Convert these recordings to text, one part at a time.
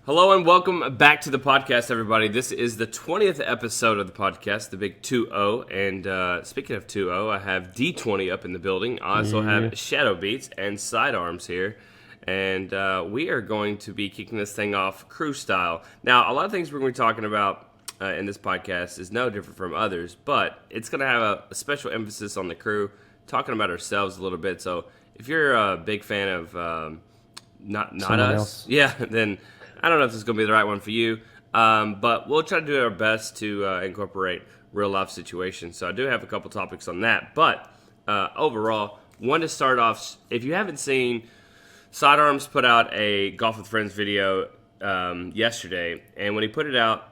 Hello and welcome back to the podcast, everybody. This is the 20th episode of the podcast, the big 2-0. And speaking of 2-0, I have D20 up in the building. I also have Shadow Beats and Sidearms here. And we are going to be kicking this thing off crew style. Now, a lot of things we're going to be talking about in this podcast is no different from others, but it's going to have a special emphasis on the crew, talking about ourselves a little bit. So if you're a big fan of not us, then I don't know if this is going to be the right one for you, but we'll try to do our best to incorporate real-life situations. So I do have a couple topics on that. But overall, one to start off, if you haven't seen, Sidearms put out a Golf with Friends video yesterday. And when he put it out,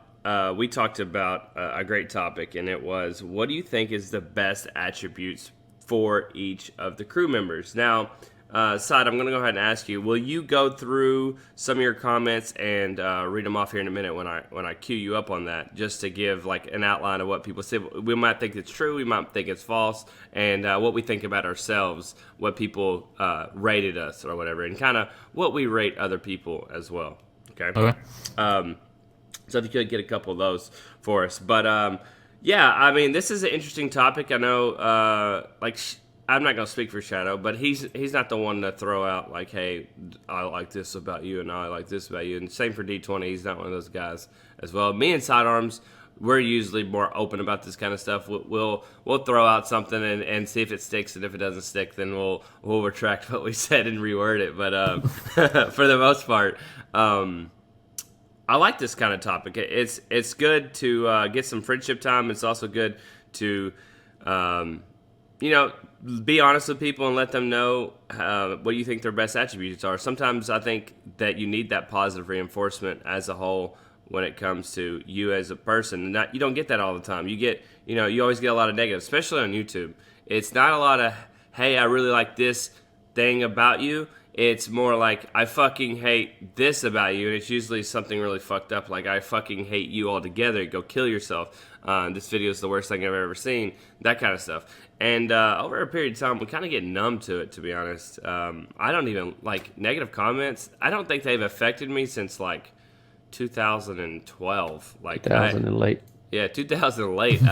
we talked about a great topic, and it was, what do you think is the best attributes for each of the crew members? Now, Side, I'm going to go ahead and ask you, will you go through some of your comments and read them off here in a minute when I cue you up on that, just to give like an outline of what people say? We might think it's true, we might think it's false, and what we think about ourselves, what people rated us or whatever, and kind of what we rate other people as well. Okay. So if you could get a couple of those for us. But yeah, I mean, this is an interesting topic. I know, I'm not going to speak for Shadow, but he's not the one to throw out, like, hey, I like this about you, and I like this about you. And same for D20. He's not one of those guys as well. Me and Sidearms, we're usually more open about this kind of stuff. We'll throw out something and see if it sticks, and if it doesn't stick, then we'll retract what we said and reword it. But for the most part, I like this kind of topic. It's good to get some friendship time. It's also good to be honest with people and let them know what you think their best attributes are. Sometimes I think that you need that positive reinforcement as a whole when it comes to you as a person. You don't get that all the time. You always get a lot of negative, especially on YouTube. It's not a lot of, hey, I really like this thing about you. It's more like, I fucking hate this about you, and it's usually something really fucked up, like, I fucking hate you altogether, go kill yourself, this video is the worst thing I've ever seen, that kind of stuff. And over a period of time, we kind of get numb to it, to be honest. I don't even, like, negative comments, I don't think they've affected me since, like, 2012. Like 2000 and late. Yeah, 2000 and late.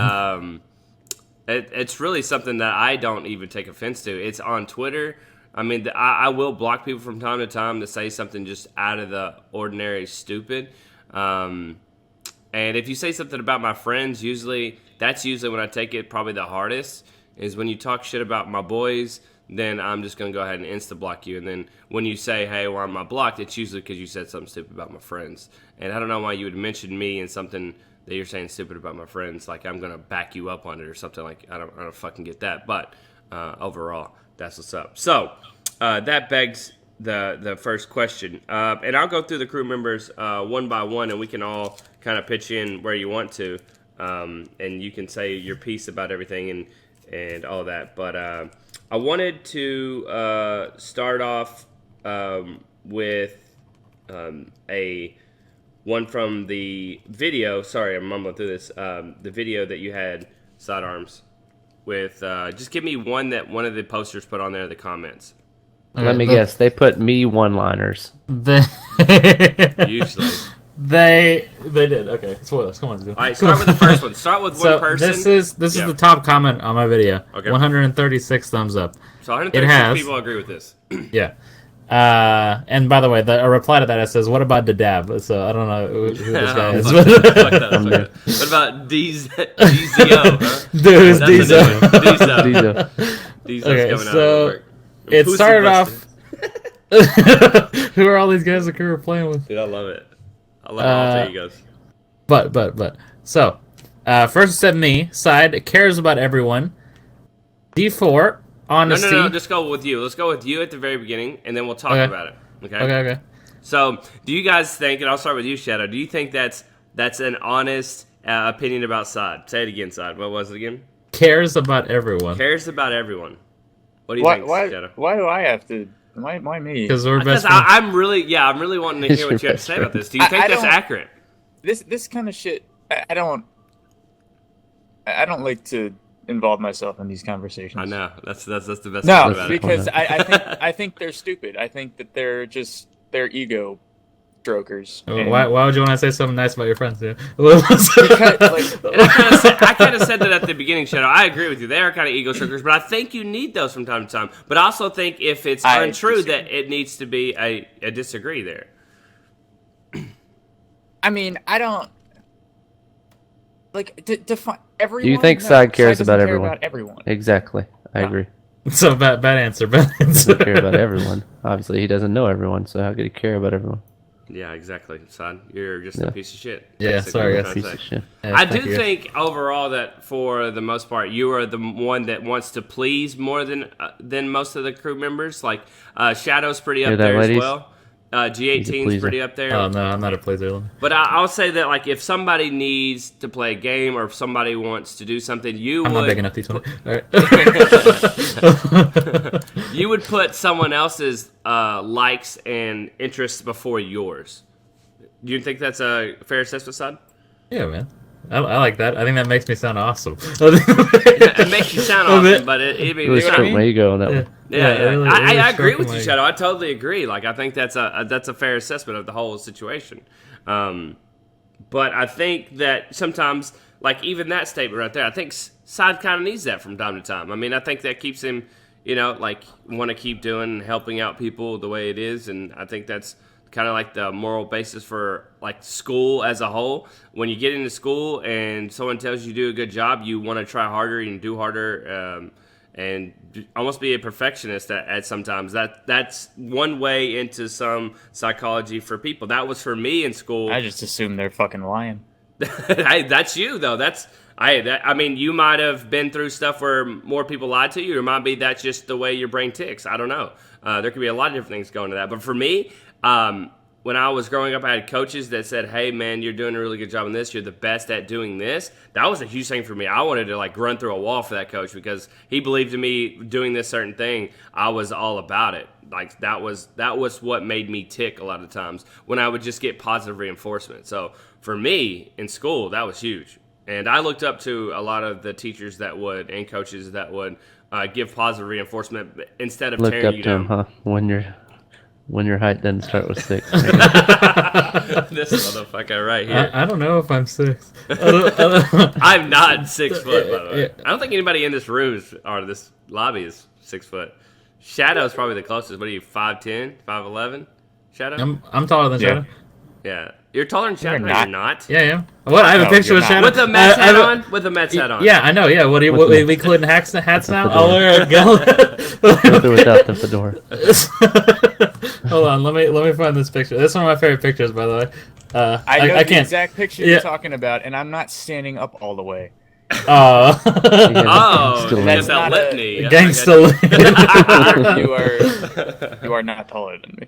It's really something that I don't even take offense to. It's on Twitter. I mean, I will block people from time to time that say something just out of the ordinary stupid. And if you say something about my friends, that's usually when I take it probably the hardest, is when you talk shit about my boys, then I'm just going to go ahead and insta-block you. And then when you say, hey, why am I blocked, it's usually because you said something stupid about my friends. And I don't know why you would mention me and something that you're saying stupid about my friends, like I'm going to back you up on it or something. Like, I don't fucking get that. But overall, that's what's up. So that begs the first question. And I'll go through the crew members one by one, and we can all kind of pitch in where you want to. And you can say your piece about everything and all that. But I wanted to start off with a one from the video. Sorry, I'm mumbling through this. The video that you had, Sidearms, with just give me one that one of the posters put on there in the comments. Okay, let me guess. They put me one-liners. Usually. They did. Okay, spoilers. Come on, dude. All right, start with the first one. Start with one person. This is the top comment on my video. Okay. 136 thumbs up. So 136 people agree with this. Yeah. And by the way, a reply to that, it says, "What about Bdubs?" So I don't know who this guy is. What about DZO? Dude, Dzo. Okay, so it started off. Who are all these guys that we're playing with? Dude, I love it. I love alter egos. But. So, first it said me. Side cares about everyone. D4, honesty. No. Just go with you. Let's go with you at the very beginning, and then we'll talk about it. Okay. So, do you guys think? And I'll start with you, Shadow. Do you think that's an honest opinion about Side? Say it again, Side. What was it again? Cares about everyone. Cares about everyone. What do you think, Shadow? Why do I have to? Why me? Because we're best friends. I'm really wanting to hear what you have to say about this. Do you think that's accurate? This kind of shit. I don't like to involve myself in these conversations. I know that's the best. No, thing about because I think they're stupid. I think that they're just their ego strokers. Why would you want to say something nice about your friends? Yeah. And I kind of said that at the beginning, Shadow. I agree with you. They are kind of ego strokers, but I think you need those from time to time. But I also think if it's untrue, that it needs to be a disagree there. I mean, I don't like define everyone. Do you think No, Side cares doesn't about care everyone? About everyone. Exactly. I agree. So bad answer. Bad He answer. doesn't care about everyone. Obviously, he doesn't know everyone, so how could he care about everyone? Yeah, exactly. Son, you're just a piece of shit. Yeah, Basically, sorry, what guys. I'm Piece trying of to say. shit. Yeah, I thank do you. think overall that for the most part, you are the one that wants to please more than most of the crew members. Like Shadow's pretty Hear up that, there ladies? as well. G18's pleaser. pretty up there. Oh no, I'm not a pleaser. But I'll say that like if somebody needs to play a game or if somebody wants to do something, I'm not big enough to All right. you would put someone else's likes and interests before yours. Do you think that's a fair assessment, son? Yeah, man. I like that. I think that makes me sound awesome. It makes you sound awesome, but it Really stroke my ego on that one. Yeah. really I agree stroking with my you, ego. Shadow. I totally agree. Like, I think that's a fair assessment of the whole situation. But I think that sometimes, like even that statement right there, I think Side kind of needs that from time to time. I mean, I think that keeps him, like want to keep doing and helping out people the way it is, and I think that's kind of like the moral basis for like school as a whole. When you get into school and someone tells you do a good job, you want to try harder and do harder. And almost be a perfectionist at sometimes. That's one way into some psychology for people. That was for me in school. I just assume they're fucking lying. Hey, that's you though. I mean, you might have been through stuff where more people lied to you, or it might be that's just the way your brain ticks. I don't know. There could be a lot of different things going to that. But for me, when I was growing up, I had coaches that said, "Hey, man, you're doing a really good job in this. You're the best at doing this." That was a huge thing for me. I wanted to like run through a wall for that coach because he believed in me doing this certain thing. I was all about it. Like that was what made me tick a lot of times when I would just get positive reinforcement. So for me in school, that was huge. And I looked up to a lot of the teachers that would and coaches that would give positive reinforcement instead of Look tearing up you to him, down. huh? When your height doesn't start with 6. This motherfucker right here. I don't know if I'm 6. I'm not 6 foot, by the way. Yeah. I don't think anybody in this room or this lobby is 6 foot. Shadow's probably the closest. What are you, 5'10", 5'11"? Shadow? I'm taller than Shadow. Yeah. You're taller than Shadow? You're No, not. you're not. Yeah, yeah. What? I have a No, picture you're of not. Shadow. With the Mets I hat have a- on? With the Mets hat on. Yeah, I know. Yeah, what do you? With We the- include hats now. the I'll wear a gauntlet. With or without the fedora. Hold on, let me find this picture. This is one of my favorite pictures, by the way. I know I the can't. exact picture Yeah. you're talking about, and I'm not standing up all the way. Oh, Still just That's that not lip a- knee. Gangsta. You are not taller than me.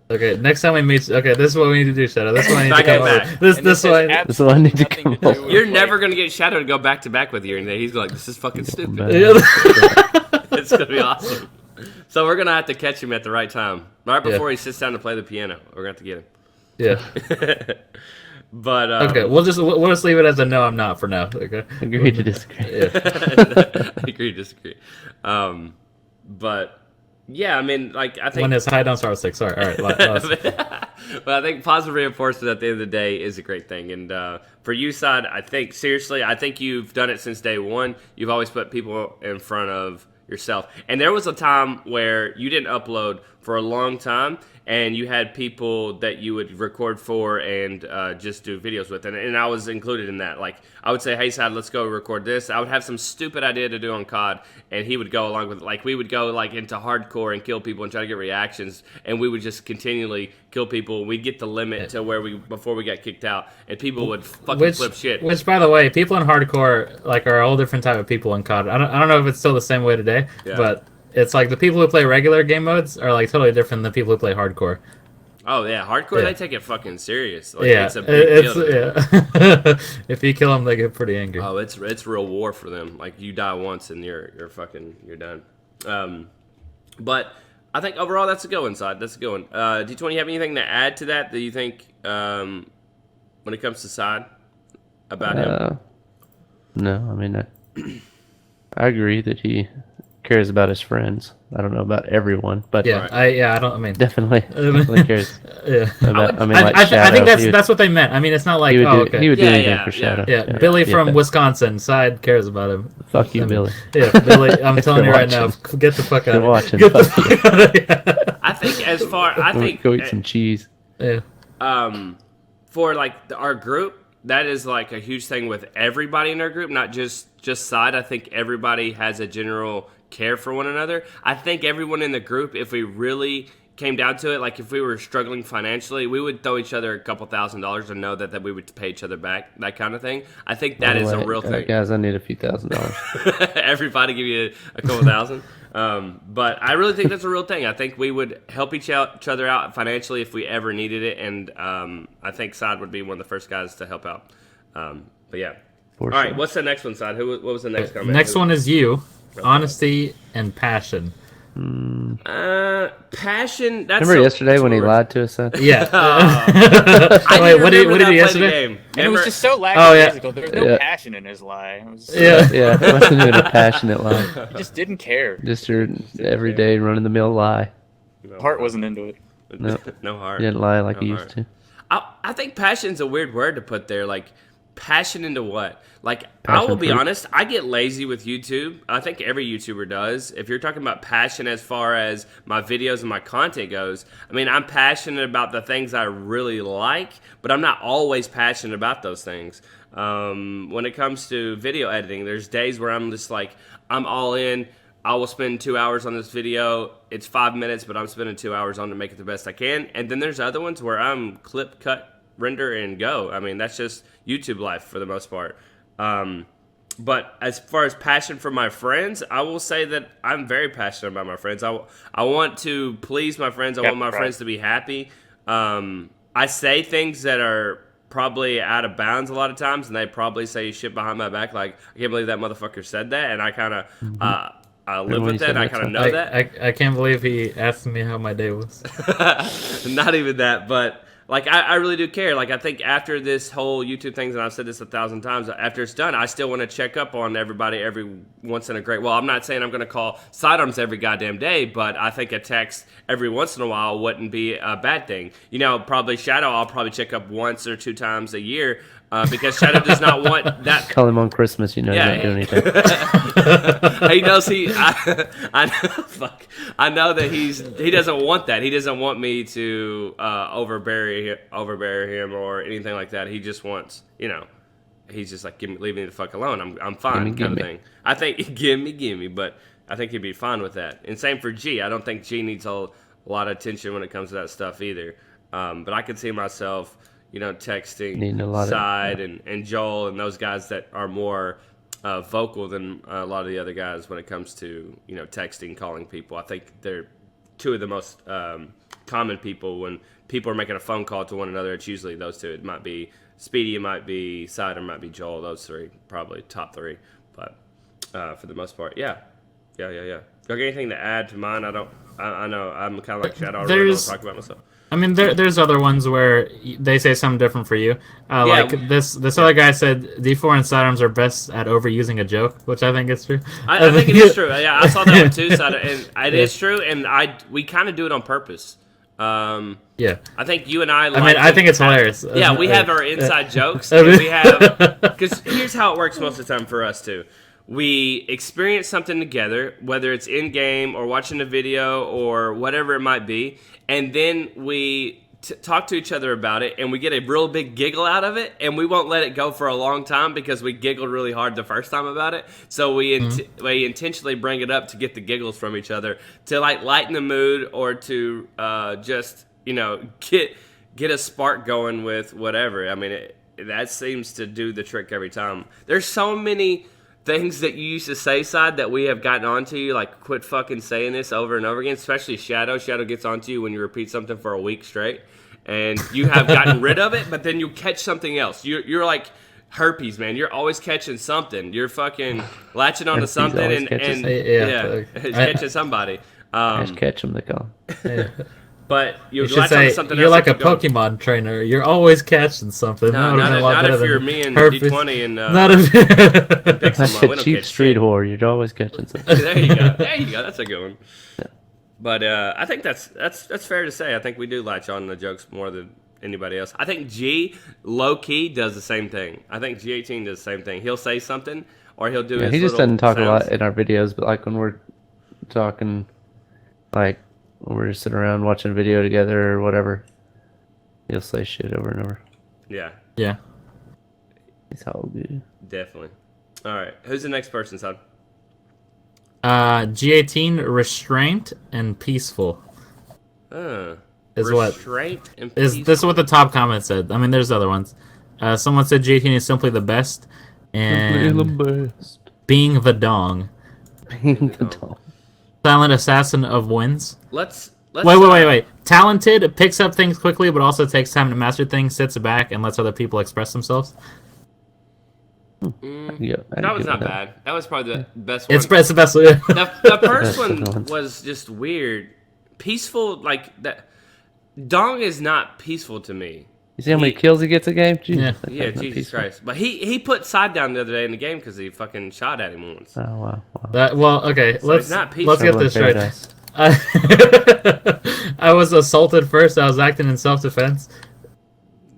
Okay, next time we meet. Okay, this is what we need to do, Shadow. This is what I need Back to and come back. up with. And This has one. This is what I need to nothing come do up with, with. You're like- never going to get Shadow to go back to back with you. And he's like, this is fucking stupid. Bad. It's going to be awesome. So we're going to have to catch him at the right time. Right before he sits down to play the piano. We're going to have to get him. Yeah. But Okay, we'll just leave it as a no. I'm not for now. Okay. Agree to disagree. I agree to disagree. But yeah, I mean, like I think When his high don't start with 6. Sorry. All right. last. but I think positive reinforcement at the end of the day is a great thing. And for you, Side, I think you've done it since day one. You've always put people in front of yourself. And there was a time where you didn't upload for a long time, and you had people that you would record for and just do videos with. And I was included in that. Like, I would say, hey, Side, let's go record this. I would have some stupid idea to do on COD, and he would go along with it. Like, we would go, like, into hardcore and kill people and try to get reactions, and we would just continually kill people. We'd get the limit to where before we got kicked out, and people would fucking flip shit. Which, by the way, people in hardcore like are a whole different type of people in COD. I don't know if it's still the same way today, Yeah. but it's like the people who play regular game modes are like totally different than the people who play hardcore. Oh, yeah, hardcore, Yeah. they take it fucking serious. Like, Yeah, it's a big deal. to them. yeah. If you kill them, they get pretty angry. Oh, it's real war for them. Like, you die once and you're done. But I think overall that's a good one, Side. That's a good one. D20, you have anything to add to that you think when it comes to Side about him? No, I mean, I agree that he cares about his friends. I don't know about everyone, but Yeah, I don't. I mean, definitely cares. yeah. About, I think that's what they meant. I mean, it's not like he would do, okay. he would do Yeah, anything yeah, for yeah. Shadow. Yeah, Billy from Wisconsin side cares about him. Fuck you, Billy. Yeah, Billy. I'm telling you right now, watching. get the fuck out You're of watching. here. Get the Fuck you. fuck out of here. I think as far I think Go eat some cheese. Yeah. For like our group, that is like a huge thing with everybody in our group, not just Side. I think everybody has a general care for one another. I think everyone in the group, if we really came down to it, like if we were struggling financially, we would throw each other a couple $1,000s and know that we would pay each other back, that kind of thing. I think that is a real thing. Guys, I need a few $1,000s. Everybody give you a couple thousand. But I really think that's a real thing. I think we would help each other out financially if we ever needed it, and I think Side would be one of the first guys to help out. But yeah. All right, what's the next one, Side? What was the next comment? Next one is you. Honesty and passion. Passion. That's Remember yesterday when he lied to us? Yeah. Wait, what did he do yesterday? And it was just so lackadaisical. There was no passion in his lie. It was, Yeah. Yeah, it wasn't even a passionate lie. he just didn't care. Just your everyday run-of-the-mill lie. Heart wasn't into it. No heart. You didn't lie like No you heart. used to. I think passion's a weird word to put there. Like, passion into what? Like, I Passion will be fruit. honest, I get lazy with YouTube. I think every YouTuber does. If you're talking about passion as far as my videos and my content goes, I mean, I'm passionate about the things I really like, but I'm not always passionate about those things. When it comes to video editing, there's days where I'm just like, I'm all in. I will spend 2 hours on this video. It's 5 minutes, but I'm spending 2 hours on to make it the best I can. And then there's other ones where I'm clip, cut, render, and go. I mean, that's just YouTube life for the most part. But as far as passion for my friends, I will say that I'm very passionate about my friends. I want to please my friends. I want my friends to be happy. I say things that are probably out of bounds a lot of times, and they probably say shit behind my back. Like, I can't believe that motherfucker said that, and I kind of I live with that, and I kind of know that. I can't believe he asked me how my day was. Not even that, but like I really do care. Like, I think after this whole YouTube thing, and I've said this 1,000 times, after it's done, I still want to check up on everybody every once in a great. Well, I'm not saying I'm going to call Sidearms every goddamn day, but I think a text every once in a while wouldn't be a bad thing. You know, probably Shadow, I'll probably check up once or 2 times a year. Because Shadow does not want that. Call him on Christmas, you know, Yeah. he's not doing anything. He knows I know. Fuck. I know that he doesn't want that. He doesn't want me to overbear him or anything like that. He just wants, you know, he's just like, leave me the fuck alone. I'm fine, kind of thing. I think give me, but I think he'd be fine with that. And same for G. I don't think G needs a lot of attention when it comes to that stuff either. But I could see myself, you know, texting Side and Joel and those guys that are more vocal than a lot of the other guys when it comes to, you know, texting, calling people. I think they're 2 of the most common people when people are making a phone call to one another. It's usually those 2. It might be Speedy, it might be Side, or it might be Joel. Those 3, probably top 3. But for the most part, yeah. You got anything to add to mine? I know I'm kind of like Shadow. I really don't talk about myself. I mean, there's other ones where they say something different for you. Like this other guy said, D4 and Sidearms are best at overusing a joke, which I think is true. I think it is true. Yeah, I saw that one too, and it is true. And we kind of do it on purpose. Yeah, I think you and I. I think it's hilarious. Yeah, we have our inside jokes. And we have, because here's how it works most of the time for us too. We experience something together, whether it's in game or watching a video or whatever it might be, and then we talk to each other about it, and we get a real big giggle out of it, and we won't let it go for a long time because we giggled really hard the first time about it. So we intentionally bring it up to get the giggles from each other, to like lighten the mood, or to just, you know, get a spark going with whatever. I mean, that seems to do the trick every time. There's so many things that you used to say, Side, that we have gotten onto you, like quit fucking saying this over and over again, especially Shadow. Shadow gets onto you when you repeat something for a week straight, and you have gotten rid of it, but then you catch something else. You're like herpes, man. You're always catching something. You're fucking latching onto something and catching somebody. Just catch them, they call him. But you should say you're like a Pokemon trainer. You're always catching something. No, not if you're me and D20 and not if Pixelmon. Cheap street whore. You're always catching something. There you go. That's a good one. Yeah. But I think that's fair to say. I think we do latch on the jokes more than anybody else. I think G low key does the same thing. I think G18 does the same thing. He'll say something or he'll do. He just doesn't talk a lot in our videos, but like when we're talking, like. We're just sitting around watching a video together or whatever. He'll say shit over and over. Yeah. Yeah. He's all good. Definitely. All right. Who's the next person, son? G18, restraint and peaceful. Is restraint and peaceful. This is what the top comment said. I mean, there's other ones. Someone said G18 is simply the best. And being the dong. Being the dong. Silent assassin of wins. Let's wait. Talented, picks up things quickly, but also takes time to master things, sits back, and lets other people express themselves. That was not bad. That was probably the best one. It's the best one. The first one was just weird. Peaceful, like that. Dong is not peaceful to me. You see how many kills he gets a game? Jesus, yeah, Jesus Christ. But he put Side down the other day in the game because he fucking shot at him once. Oh, wow. Okay, so let's get this straight. I was assaulted first. I was acting in self-defense.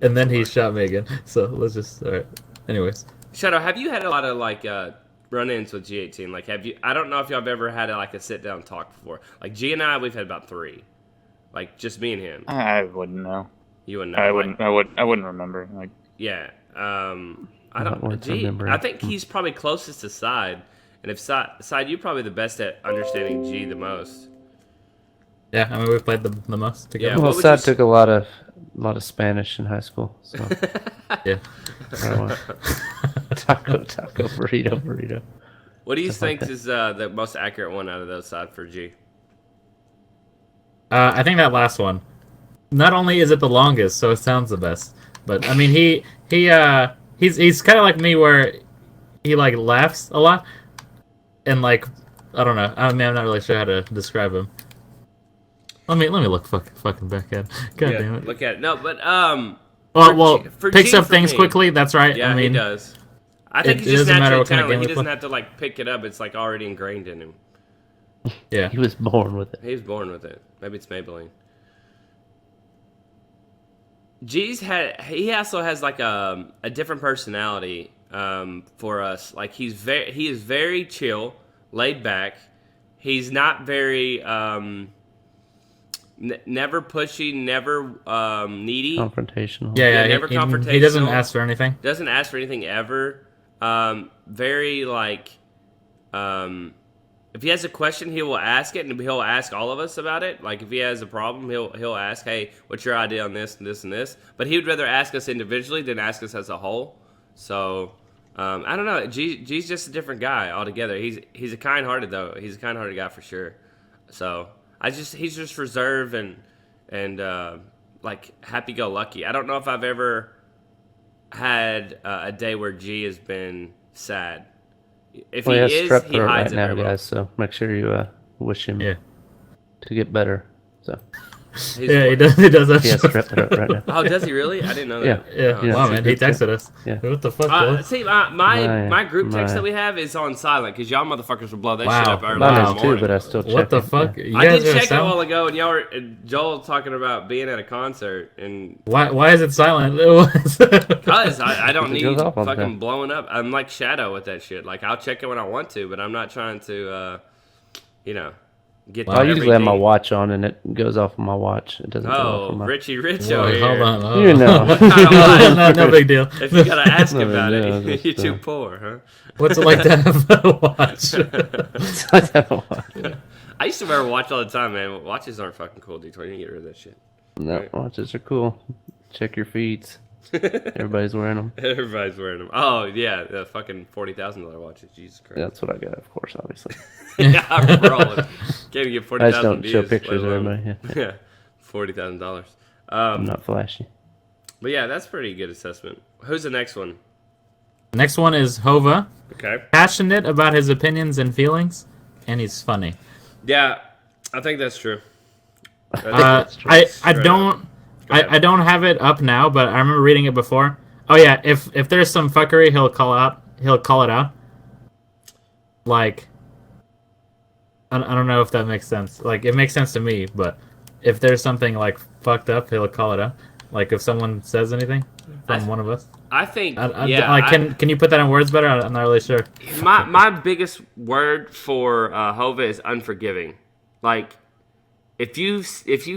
And then he shot me again. So let's just... Alright. Anyways. Shadow, have you had a lot of, like, run-ins with G18? Like, have you... I don't know if y'all have ever had, like, a sit-down talk before. Like, G and I, we've had about 3. Like, just me and him. I wouldn't know. You wouldn't know. I wouldn't remember. Like, yeah. I don't. G. I think he's probably closest to Side, and if Side, you're probably the best at understanding G the most. Yeah, I mean we played the most together. Yeah, well, Side took a lot of Spanish in high school. So. Yeah. Taco, burrito. What do you think is the most accurate one out of those Side for G? I think that last one. Not only is it the longest, so it sounds the best, but I mean he's kind of like me where he like laughs a lot, and like I don't know. I mean I'm not really sure how to describe him. Let me look fucking back at. God damn it. Look at it. No, but for picks up things quickly. That's right. Yeah, I mean, he does. I think he's just naturally talented. He doesn't have to like pick it up. It's like already ingrained in him. Yeah, he was born with it. He was born with it. Maybe it's Maybelline. He also has like a different personality for us. Like he is very chill, laid back. He's not very never pushy, never needy. Confrontational. Yeah, never confrontational. He doesn't ask for anything. Doesn't ask for anything ever. Very like if he has a question, he will ask it, and he'll ask all of us about it. Like, if he has a problem, he'll ask, hey, what's your idea on this and this and this? But he would rather ask us individually than ask us as a whole. So, I don't know. G's just a different guy altogether. He's a kind-hearted, though. He's a kind-hearted guy for sure. So, he's just reserved and like, happy-go-lucky. I don't know if I've ever had a day where G has been sad. If he is, he hides it right now, guys. So make sure you wish him to get better. So he does. He does that. He has strep throat right now. Oh, does he really? I didn't know that. Yeah. Wow, man, he texted us. Yeah. What the fuck? See, my group text that we have is on silent because y'all motherfuckers will blow that shit up early in the morning. Too, but I still check. What the fuck? Yeah. I did check it a while ago, and y'all were Joel talking about being at a concert, and why is it silent? Because I don't need fucking blowing up. I'm like Shadow with that shit. Like I'll check it when I want to, but I'm not trying to, get. I usually have my watch on, and it goes off on my watch. It doesn't. Oh, Richie Rich over here. Hold on. You know, no big deal. If you gotta ask about it, you're too poor, huh? What's it like to have a watch? I used to wear a watch all the time, man. Watches aren't fucking cool, D20. You get rid of that shit. No, right? Watches are cool. Check your feet. Everybody's wearing them. Everybody's wearing them. Oh, yeah, the fucking $40,000 watches. Jesus Christ. That's what I got, of course, obviously. Yeah, I'm rolling. Can't get 40,000 I just don't views, show pictures of everybody. Yeah, $40,000. I'm not flashy. But yeah, that's pretty good assessment. Who's the next one? Next one is Hova. Okay. Passionate about his opinions and feelings, and he's funny. Yeah, I think that's true. I don't have it up now, but I remember reading it before. Oh yeah, if there's some fuckery, he'll call it out. Like, I don't know if that makes sense. Like, it makes sense to me, but if there's something like fucked up, he'll call it out. Like if someone says anything from one of us. I think, can you put that in words better? I'm not really sure. My biggest word for Hova is unforgiving. Like, if you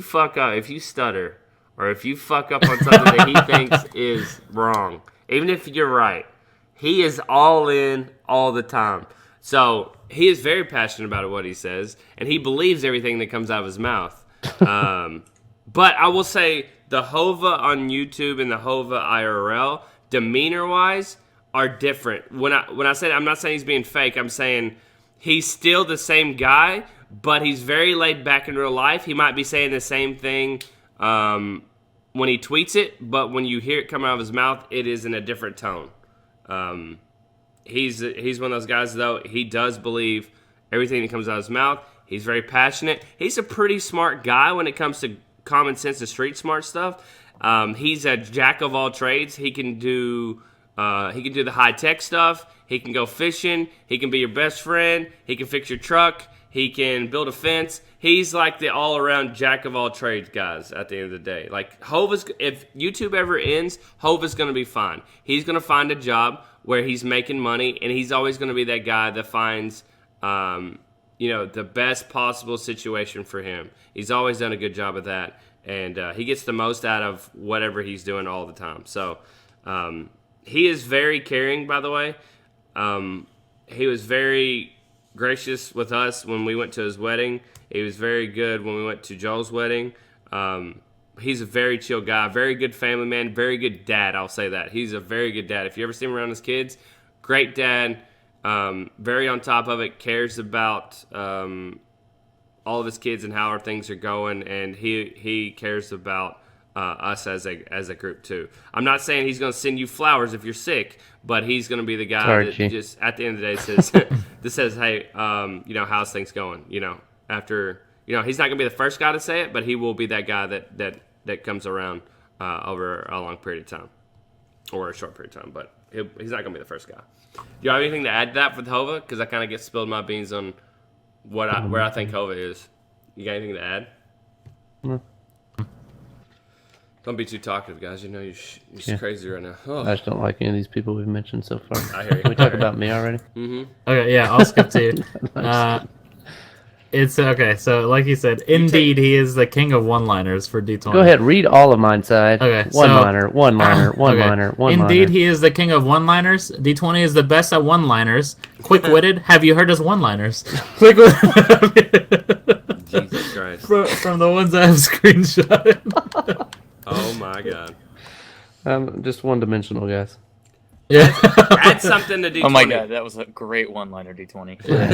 fuck up, if you stutter, or if you fuck up on something that he thinks is wrong, even if you're right, he is all in all the time. So he is very passionate about what he says, and he believes everything that comes out of his mouth. But I will say the Hova on YouTube and the Hova IRL, demeanor-wise, are different. When I say, I'm not saying he's being fake. I'm saying he's still the same guy, but he's very laid back in real life. He might be saying the same thing when he tweets it, but when you hear it come out of his mouth, it is in a different tone. He's one of those guys, though. He does believe everything that comes out of his mouth. He's very passionate. He's a pretty smart guy when it comes to common sense and street smart stuff. He's a jack of all trades. He can do the high tech stuff. He can go fishing. He can be your best friend. He can fix your truck. He can build a fence. He's like the all around jack of all trades guys at the end of the day. Like if YouTube ever ends, Hova's gonna be fine. He's gonna find a job where he's making money, and he's always gonna be that guy that finds the best possible situation for him. He's always done a good job of that, and he gets the most out of whatever he's doing all the time. So he is very caring, by the way. He was very gracious with us when we went to his wedding. He was very good when we went to Joel's wedding. He's a very chill guy, very good family man, very good dad, I'll say that. He's a very good dad. If you ever see him around his kids, great dad. Very on top of it, cares about all of his kids and how our things are going, and he cares about us as a group too. I'm not saying he's going to send you flowers if you're sick, but he's going to be the guy that just at the end of the day says, hey, how's things going? After he's not going to be the first guy to say it, but he will be that guy that comes around over a long period of time or a short period of time. But he's not going to be the first guy. Do you have anything to add to that for Hova? Because I kind of spilled my beans on where I think Hova is. You got anything to add? No. Don't be too talkative, guys. You're just crazy right now. Oh. I just don't like any of these people we've mentioned so far. I hear you. Can we talk about me already? Mm-hmm. Okay, yeah, I'll skip to you. It's okay. So, like you said, indeed, he is the king of one-liners for D20. Go ahead, read all of mine, Side. Okay, one-liner. Indeed, he is the king of one-liners. D20 is the best at one-liners. Quick-witted. Have you heard his one-liners? Jesus Christ. From the ones I have screenshotted. Oh my God. Just one-dimensional, guys. Yeah. Add something to D20. Oh my God, that was a great one-liner, D20. Yeah.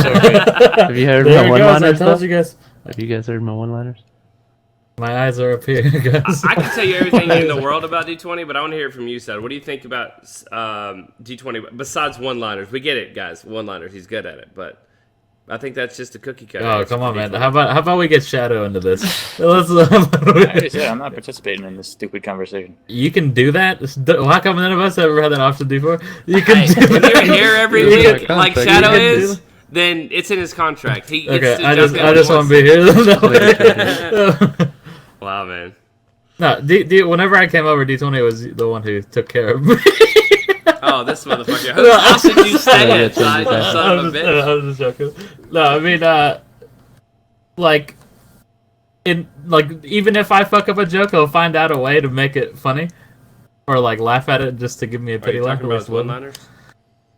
So good. Have you heard There my it goes, one-liners? I told you guys. Have you guys heard my one-liners? My eyes are up here, guys. I can tell you everything in the world about D20, but I want to hear it from you, Sad. What do you think about D20 besides one-liners? We get it, guys. One-liners. He's good at it, but I think that's just a cookie cutter. Oh, come on, man. How about we get Shadow into this? I already said I'm not participating in this stupid conversation. You can do that? How come none of us ever had that option before? You can do when that. you're here every week, like Shadow is, then it's in his contract. He gets to I jump in just want to be here. Wow, man. No, whenever I came over, D20 was the one who took care of me. Oh, this motherfucker. Who else did you stay at, son of a bitch? I was just joking. No, I mean, even if I fuck up a joke, he'll find out a way to make it funny, or laugh at it just to give me a pity laugh. Talking about his one-liners?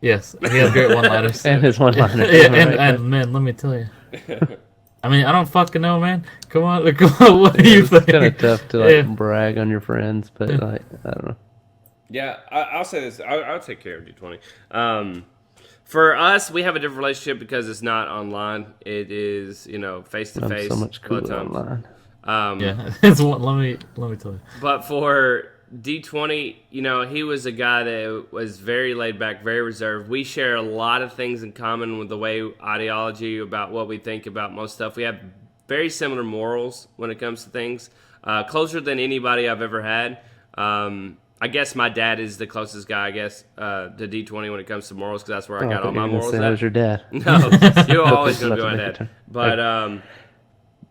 Yes, he has great one-liners. And his one-liners. and man, let me tell you. I mean, I don't fucking know, man. Come on, what do you think? It's kind of tough to brag on your friends, but I don't know. Yeah, I'll say this. I'll take care of D20. For us, we have a different relationship because it's not online. It is, face to face. So much cooler online. Yeah, it's one. Let me tell you. But for D20, he was a guy that was very laid back, very reserved. We share a lot of things in common with the way ideology about what we think about most stuff. We have very similar morals when it comes to things. Closer than anybody I've ever had. I guess my dad is the closest guy, I guess, to D20 when it comes to morals, because that's where I got all my morals at. That was your dad. No, you're always going to be my dad. But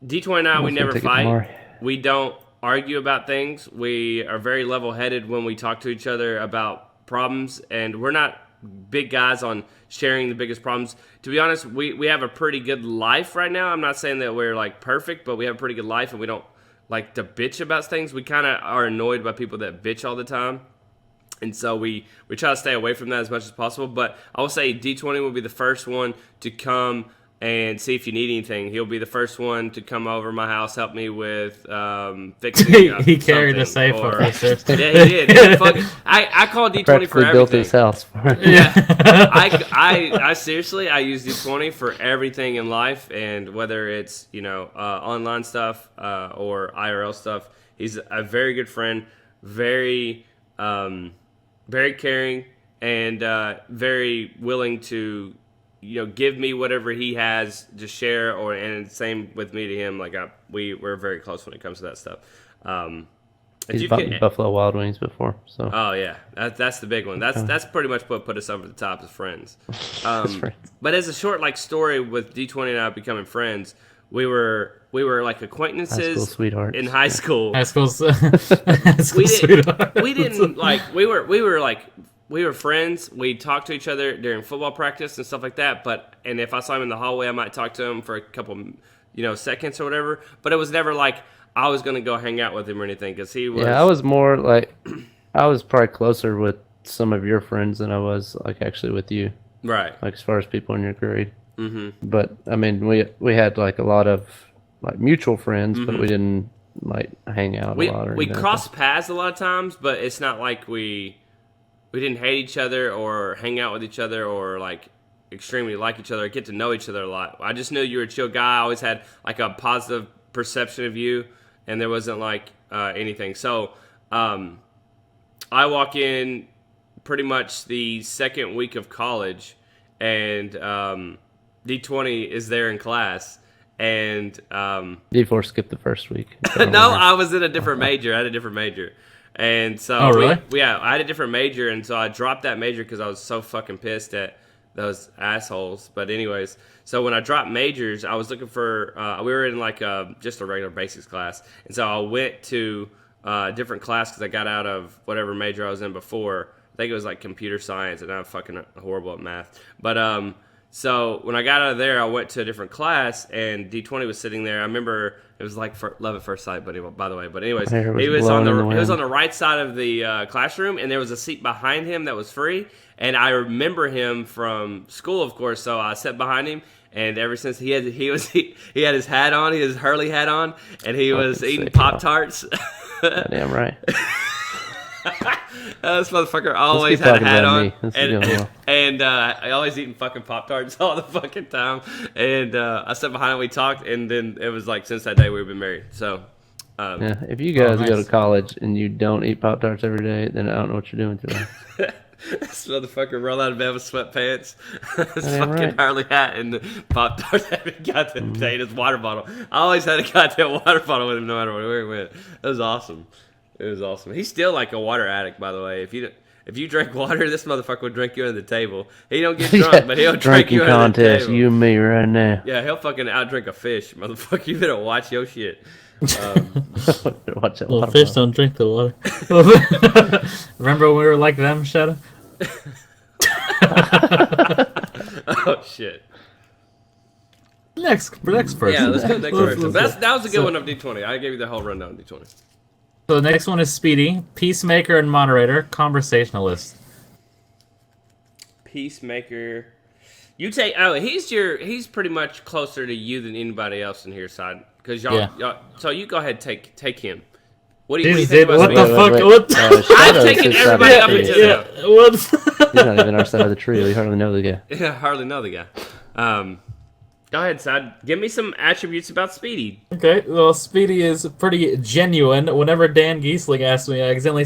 D20 and I, we never fight. We don't argue about things. We are very level-headed when we talk to each other about problems, and we're not big guys on sharing the biggest problems. To be honest, we have a pretty good life right now. I'm not saying that we're like perfect, but we have a pretty good life, and we don't like to bitch about things. We kind of are annoyed by people that bitch all the time. And so we try to stay away from that as much as possible. But I will say D20 will be the first one to come and see if you need anything. He'll be the first one to come over my house, help me with fixing he carried the safe or, up stairs. Yeah, he did. I call D20 for everything. Built his house for it. Yeah, I seriously, I use D20 for everything in life, and whether it's online stuff or IRL stuff. He's a very good friend, very very caring, and very willing to give me whatever he has to share, and same with me to him. Like we're very close when it comes to that stuff. He's bought me Buffalo Wild Wings before, so. Oh yeah, that's the big one. That's pretty much what put us over the top as friends. But as a short story with D20 and I becoming friends, we were like acquaintances, high school sweethearts. In high school. High school sweethearts. We didn't we were friends. We talked to each other during football practice and stuff like that. And if I saw him in the hallway, I might talk to him for a couple, seconds or whatever. But it was never like I was going to go hang out with him or anything, because he was. Yeah, I was more like, I was probably closer with some of your friends than I was actually with you. Right. Like as far as people in your grade. Mm-hmm. But I mean, we had a lot of mutual friends, but we didn't hang out a lot. We crossed paths a lot of times, but it's not like we didn't hate each other or hang out with each other or extremely like each other or get to know each other a lot. I just knew you were a chill guy. I always had a positive perception of you, and there wasn't anything. So I walk in pretty much the second week of college, and D20 is there in class. And D4 skipped the first week. No, I was in a different major. I had a different major. And so, oh, really? I had a different major, and so I dropped that major because I was so fucking pissed at those assholes. But anyways, so when I dropped majors, I was looking for, we were in just a regular basics class. And so I went to a different class because I got out of whatever major I was in before. I think it was computer science, and I'm fucking horrible at math. But so when I got out of there, I went to a different class, and D20 was sitting there. I remember it was love at first sight, by the way. But anyways, he was on the right side of the classroom, and there was a seat behind him that was free. And I remember him from school, of course. So I sat behind him, and ever since he had his hat on, his Hurley hat on, and he was eating Pop-Tarts. Damn right. This motherfucker always had a hat on, and I always eating fucking Pop-Tarts all the fucking time. And I sat behind him, we talked, and then it was since that day we've been married. So, yeah, if you guys go to college and you don't eat Pop-Tarts every day, then I don't know what you're doing today. This motherfucker roll out of bed with sweatpants, his fucking Harley hat, and the Pop-Tarts. Haven't got to take his water bottle. I always had a goddamn water bottle with him no matter where he went. It was awesome. It was awesome. He's still a water addict, by the way. If you drink water, this motherfucker will drink you under the table. He don't get drunk, but he'll drink you under the table. You and me right now. Yeah, he'll fucking outdrink a fish, motherfucker. You better watch your shit. Watch that well, fish don't drink the water. Remember when we were like them, Shadow? Oh shit. Next person. Yeah, let's go next person. That was a good one of D20. I gave you the whole rundown of D20. So the next one is Speedy, peacemaker and moderator, conversationalist. Peacemaker. You take. Oh, he's pretty much closer to you than anybody else in here, side. Because y'all. So you go ahead, take him. What do you think about What the fuck? What? I've taken everybody up until now. What? He's not even our side of the tree. We hardly know the guy. Yeah, hardly know the guy. Go ahead, Side. Give me some attributes about Speedy. Okay, well, Speedy is pretty genuine. Whenever Dan Giesling asked me, I accidentally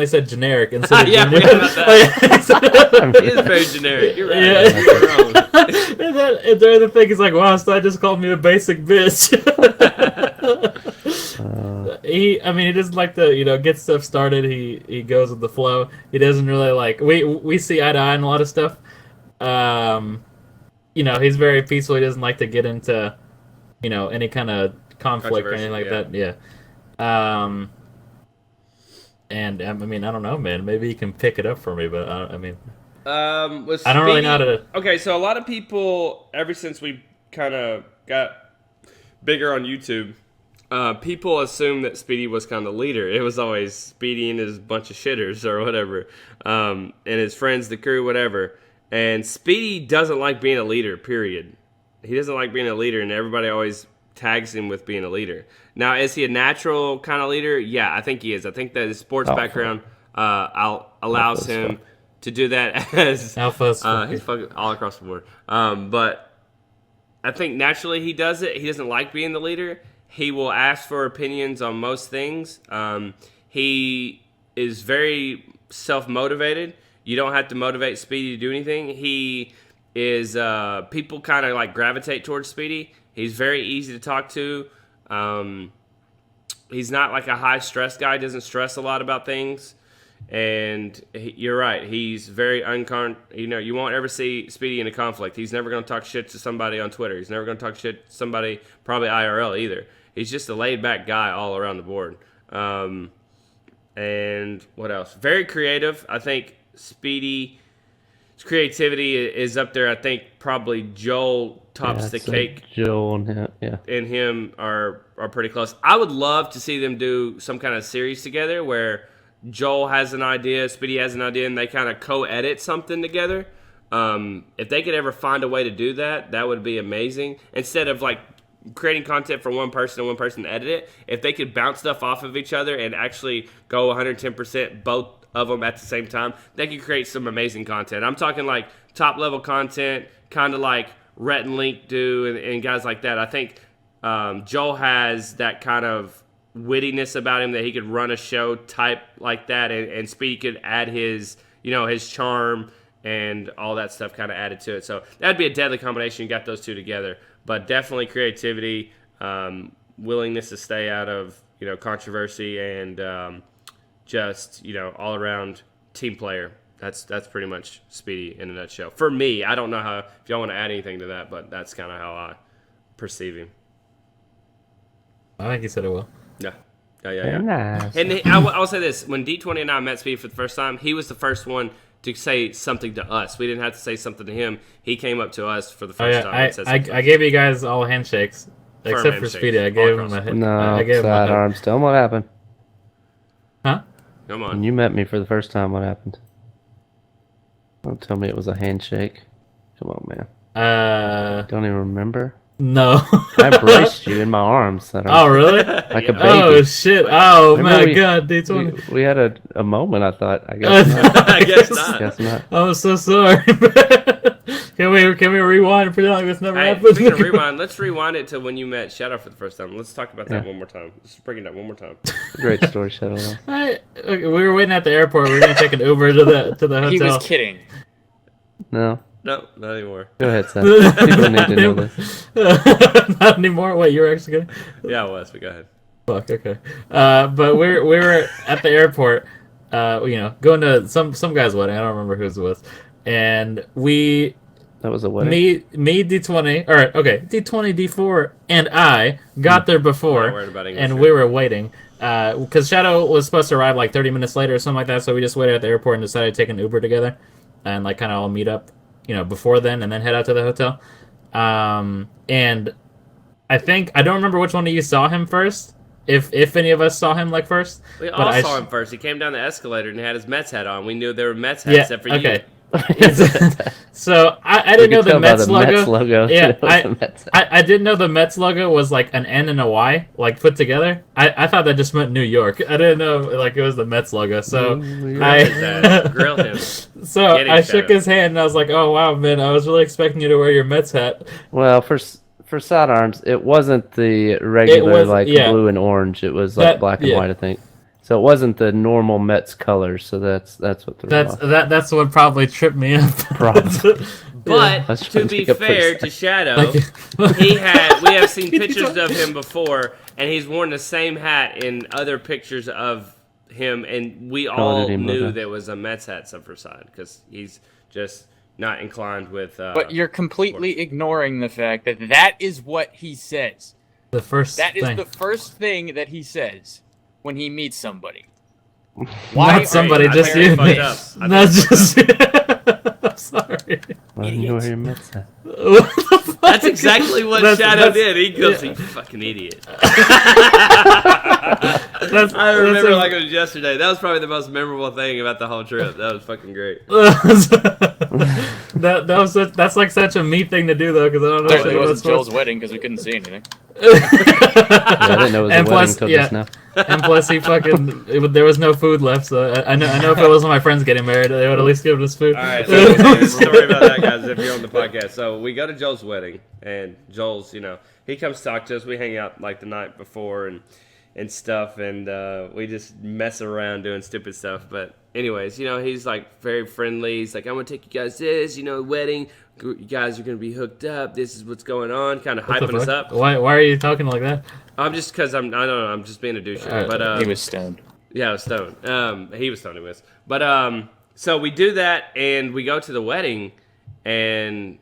said generic instead of Yeah, we genuine. about that. He is very generic. You're right. Yeah. You're wrong. and the other thing is like, wow, Side just called me a basic bitch. He doesn't like to, get stuff started. He goes with the flow. He doesn't really like. We see eye to eye on a lot of stuff. He's very peaceful. He doesn't like to get into, any kind of conflict or anything like that. Yeah. And I don't know, man. Maybe you can pick it up for me, but I don't really know how to. Okay, so a lot of people, ever since we kind of got bigger on YouTube, people assume that Speedy was kind of the leader. It was always Speedy and his bunch of shitters or whatever, and his friends, the crew, whatever. And Speedy doesn't like being a leader, period. He doesn't like being a leader, and everybody always tags him with being a leader. Now, is he a natural kind of leader? Yeah, I think he is. I think that his sports background allows him to do that as Alpha. he's fucking all across the board. But I think naturally he does it. He doesn't like being the leader. He will ask for opinions on most things. He is very self-motivated. You don't have to motivate Speedy to do anything. He is, people kind of like gravitate towards Speedy. He's very easy to talk to. He's not like a high stress guy. Doesn't stress a lot about things. And you're right. He's very you won't ever see Speedy in a conflict. He's never going to talk shit to somebody on Twitter. He's never going to talk shit to somebody probably IRL either. He's just a laid back guy all around the board. And what else? Very creative. I think Speedy's creativity is up there. I think probably Joel tops the cake. Joel and him, and him are pretty close. I would love to see them do some kind of series together where Joel has an idea, Speedy has an idea, and they kind of co-edit something together. If they could ever find a way to do that, that would be amazing. Instead of like creating content for one person and one person to edit it, if they could bounce stuff off of each other and actually go 110% both of them at the same time, they could create some amazing content. I'm talking like top level content, kind of like Rhett and Link do and guys like that. I think Joel has that kind of wittiness about him that he could run a show type like that, and Speedy could add his charm and all that stuff kind of added to it. So that'd be a deadly combination. You got those two together. But definitely creativity, willingness to stay out of controversy, and just all around team player. That's pretty much Speedy in a nutshell. For me, I don't know if y'all want to add anything to that, but that's kind of how I perceive him. I think he said it well. Yeah. Nice. And I'll say this: when D20 and I met Speedy for the first time, he was the first one to say something to us. We didn't have to say something to him. He came up to us for the first time. And said I gave you guys all handshakes, except for Speedy. I gave him a hit. No, Sidearms. Tell him what happened. Huh? Come on. When you met me for the first time, what happened? Don't tell me it was a handshake. Come on, man. Don't even remember? No. I embraced you in my arms. Oh, really? Like a baby. Oh, shit. Oh, Remember my God. D20. We had a moment, I thought. I guess not. I guess not. Guess not. I'm so sorry. Can we rewind and pretend like this never happened? Speaking of rewind, let's rewind it to when you met Shadow for the first time. Let's talk about that one more time. Let's bring it up one more time. Great story, Shadow. Okay, we were waiting at the airport. We were going to take an Uber to the hotel. He was kidding. No. No, not anymore. Go ahead, Seth. People need to know this. Not anymore? Wait, you were actually going to? Yeah, it was, but go ahead. Fuck, okay. But we were at the airport, going to some guy's wedding. I don't remember whose it was. And that was a wedding? Me, D20, D20, D4, and I got there before, and we were waiting. Because Shadow was supposed to arrive like 30 minutes later or something like that, so we just waited at the airport and decided to take an Uber together and like kind of all meet up, before then and then head out to the hotel. And I don't remember which one of you saw him first. If any of us saw him like first. We all saw him first. He came down the escalator and had his Mets hat on. We knew there were Mets hats except for you. So I didn't know the Mets logo. Mets logo. Yeah, Mets. I didn't know the Mets logo was like an N and a Y, like put together. I thought that just meant New York. I didn't know like it was the Mets logo. So Grill him. So I shook his hand and I was like, "Oh wow, man! I was really expecting you to wear your Mets hat." Well, for Sidearms, it wasn't the regular blue and orange. It was like black and white, I think. So it wasn't the normal Mets colors. So that's what that's what probably tripped me up. Probably. But to be fair to Shadow, we have seen pictures of him before, and he's worn the same hat in other pictures of him, and we all knew there was a Mets hat for side because he's just not inclined with. But you're completely ignoring the fact that is what he says. The first thing that he says when he meets somebody. Not somebody, just you. Not just you. I'm sorry. Why didn't you wear your Mets hat? That's exactly what Shadow did. He goes, "You fucking idiot." I remember like it was yesterday. That was probably the most memorable thing about the whole trip. That was fucking great. That's like such a me thing to do though, because I don't know. It wasn't Joel's wedding because we couldn't see anything. I didn't know it was a wedding until just now. And plus, there was no food left, so I know if it wasn't my friends getting married, they would at least give us food. All right, so sorry about that, guys, if you're on the podcast. So we go to Joel's wedding, and Joel's, he comes to talk to us. We hang out like the night before and stuff, and we just mess around doing stupid stuff. But anyways, he's like very friendly. He's like, "I'm gonna take you guys this, wedding. You guys are gonna be hooked up. This is what's going on." Kind of hyping us up. Why are you talking like that? I'm just because I don't know. I'm just being a douche. But he was stoned. Yeah, I was stoned. He was stoned. He was. But so we do that, and we go to the wedding, and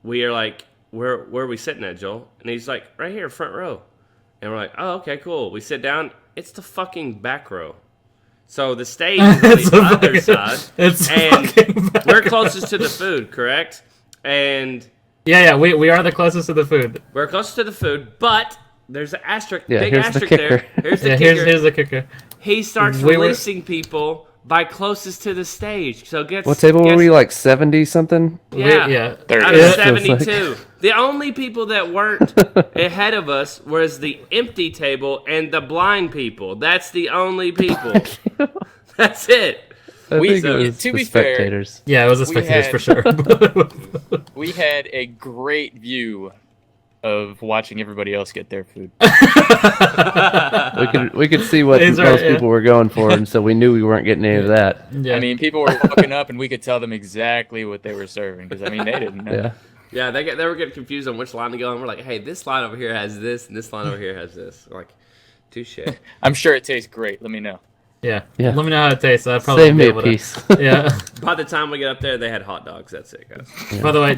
we are like, where are we sitting at, Joel? And he's like, right here, front row. And we're like, oh, okay, cool. We sit down. It's the fucking back row. So the stage is on the other side. And we're closest to the food, correct? And yeah, we are the closest to the food. We're closest to the food, but there's an asterisk, big asterisk the there. Here's the kicker. Here's the kicker. He starts releasing people by closest to the stage. So what table were we, like 70 something? Yeah, 30. Out of 72. The only people that weren't ahead of us was the empty table and the blind people. That's the only people. That's it. To be fair, yeah, it was the spectators for sure. We had a great view of watching everybody else get their food. we could see what most people were going for, and so we knew we weren't getting any of that. Yeah. I mean, people were walking up, and we could tell them exactly what they were serving because they didn't know. Yeah, they were getting confused on which line to go, and we're like, "Hey, this line over here has this, and this line over here has this." We're like, touche. I'm sure it tastes great. Let me know. Yeah. Let me know how it tastes. I'd probably save me a piece. Yeah. By the time we get up there, they had hot dogs. That's it, guys. Yeah. By the way,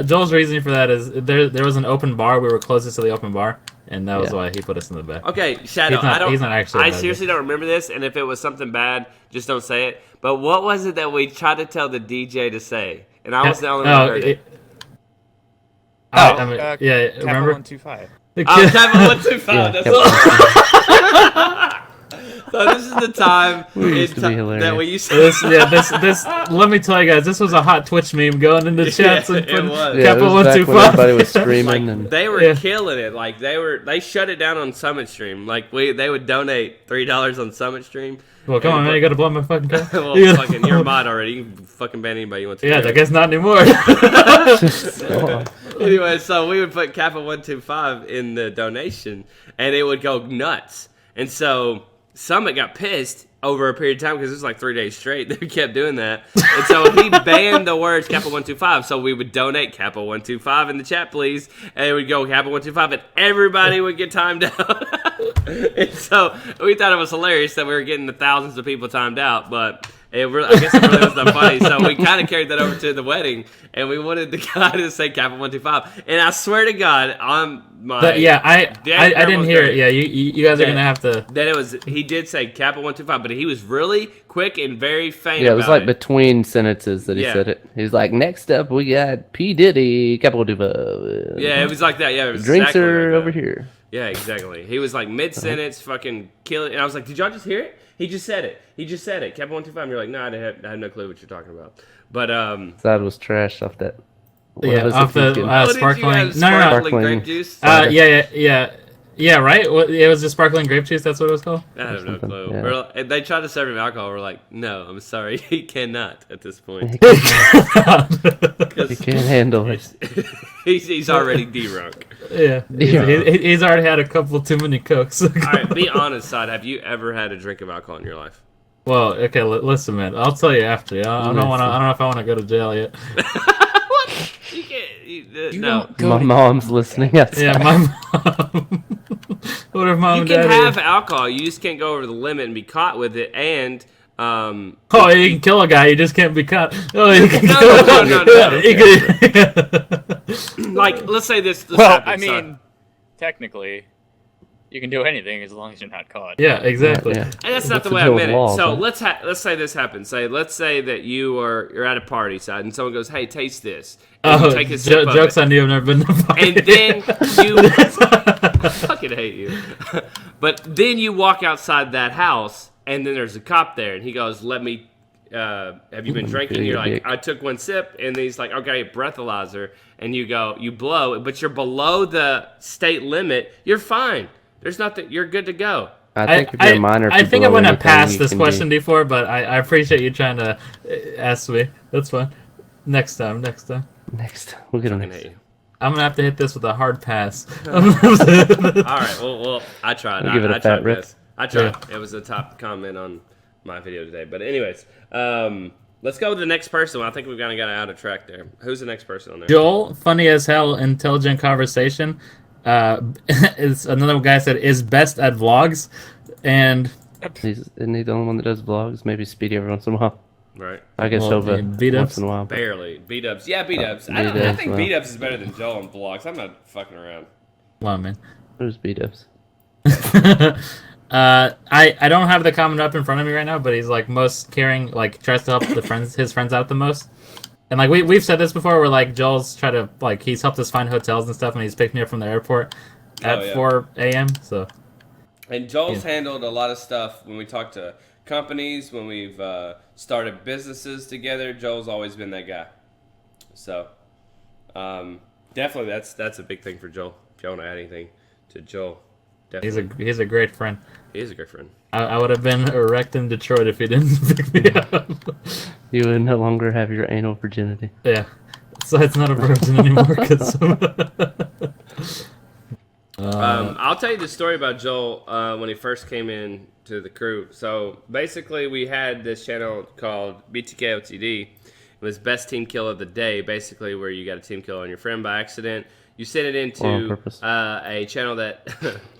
Joel's reasoning for that is there was an open bar. We were closest to the open bar, and that was why he put us in the back. Okay, Shadow. He's not actually. I seriously don't remember this, and if it was something bad, just don't say it. But what was it that we tried to tell the DJ to say? And I was the only one who heard it. Remember? 125. Kappa 125. That's all. So this is the time that we used to. This. Let me tell you guys, this was a hot Twitch meme going into chats and putting Kappa 125. Everybody was streaming, and they were killing it. Like they shut it down on Summit Stream. Like they would donate $3 on Summit Stream. Well, come on, man, you gotta blow my fucking car. Well, fucking, you're a mod already. You can fucking ban anybody you want to. Yeah, I guess not anymore. Anyway, so we would put Kappa 125 in the donation, and it would go nuts. And so Summit got pissed over a period of time because it was like 3 days straight. They kept doing that. And so he banned the words Kappa 125. So we would donate Kappa 125 in the chat, please. And it would go Kappa 125, and everybody would get timed out. And so we thought it was hilarious that we were getting the thousands of people timed out, but I guess it really wasn't funny. So we kind of carried that over to the wedding, and we wanted the guy to say Kappa 125. And I swear to God, on my I didn't hear it. Yeah, you guys are gonna have to. He did say Kappa 125, but he was really quick and very faint. Yeah, it was like between sentences that he said it. He's like, next up we got P Diddy, Kappa 125. Yeah, it was like that. Yeah, it was drinks exactly are like over here. Yeah, exactly. He was like mid-sentence, fucking kill it. And I was like, did y'all just hear it? He just said it. Cap 125. You're like, no, I have no clue what you're talking about. But, Side was trash off that. Yeah, was off it? the what sparkling. did you have? No. Sparkling grape juice? Yeah, right? It was just sparkling grape juice, that's what it was called? I have no clue. Yeah. And they tried to serve him alcohol. We're like, no, I'm sorry. He cannot at this point. He can't handle it. He's already drunk. Yeah. He's already had a couple too many Cokes. All right, be honest, Side. Have you ever had a drink of alcohol in your life? Well, okay, listen, man. I'll tell you after. I don't know if I want to go to jail yet. What? You can't. No. My mom's listening outside. Yeah, my mom. What if mom You and can dad have alcohol. You just can't go over the limit and be caught with it. And Oh, you can kill a guy. You just can't be caught. Oh, you can no. Like, let's say this. Well, happens, I mean, technically, you can do anything as long as you're not caught. Yeah, exactly. Yeah. and that's not That's the way I the meant it. laws, So huh? let's say this happens. Let's say that you're at a party, Side, and someone goes, "Hey, taste this." And you take a sip of jokes it. on you. I've never been to a party. And then you I fucking hate you. But then you walk outside that house, and then there's a cop there, and he goes, "Let me. Have you been drinking?" You're like, "I took one sip," and then he's like, "Okay, breathalyzer," and you blow, but you're below the state limit. You're fine. There's nothing. You're good to go. I think if you're a minor, I think I'm below gonna anything, pass you this can question before, but I appreciate you trying to ask me. That's fine. Next time. Next, we'll get on I next. hate you. I'm gonna have to hit this with a hard pass. All right. Well, I tried. We'll give it a I fat tried rip. this. I tried. Yeah. It was a top comment on my video today. But anyways, let's go with the next person. I think we've kind of got out of track there. Who's the next person on there? Joel, funny as hell, intelligent conversation. Is another guy said is best at vlogs, and Isn't he the only one that does vlogs? Maybe Speedy every once in a while. Right. I guess Hova Bdubs? once in a while. Barely. Bdubs. Yeah, Bdubs. I Bdubs, think well. Bdubs is better than Joel on vlogs. I'm not fucking around. wow, man. Who's Bdubs? I don't have the comment up in front of me right now, but he's like most caring, like tries to help his friends out the most. And like we've said this before, where like Joel's try to like he's helped us find hotels and stuff, and he's picked me up from the airport at 4 a.m. So And Joel's handled a lot of stuff when we talk to companies, when we've started businesses together. Joel's always been that guy. So definitely that's a big thing for Joel. If you want to add anything to Joel, definitely. he's a great friend. He is a great friend. I would have been erect in Detroit if he didn't pick me up. You would no longer have your anal virginity. Yeah, so it's not a virgin anymore. I'll tell you the story about Joel when he first came in to the crew. So basically, we had this channel called BTKOTD. It was Best Team Kill of the Day, basically where you got a team kill on your friend by accident. You sent it into a channel that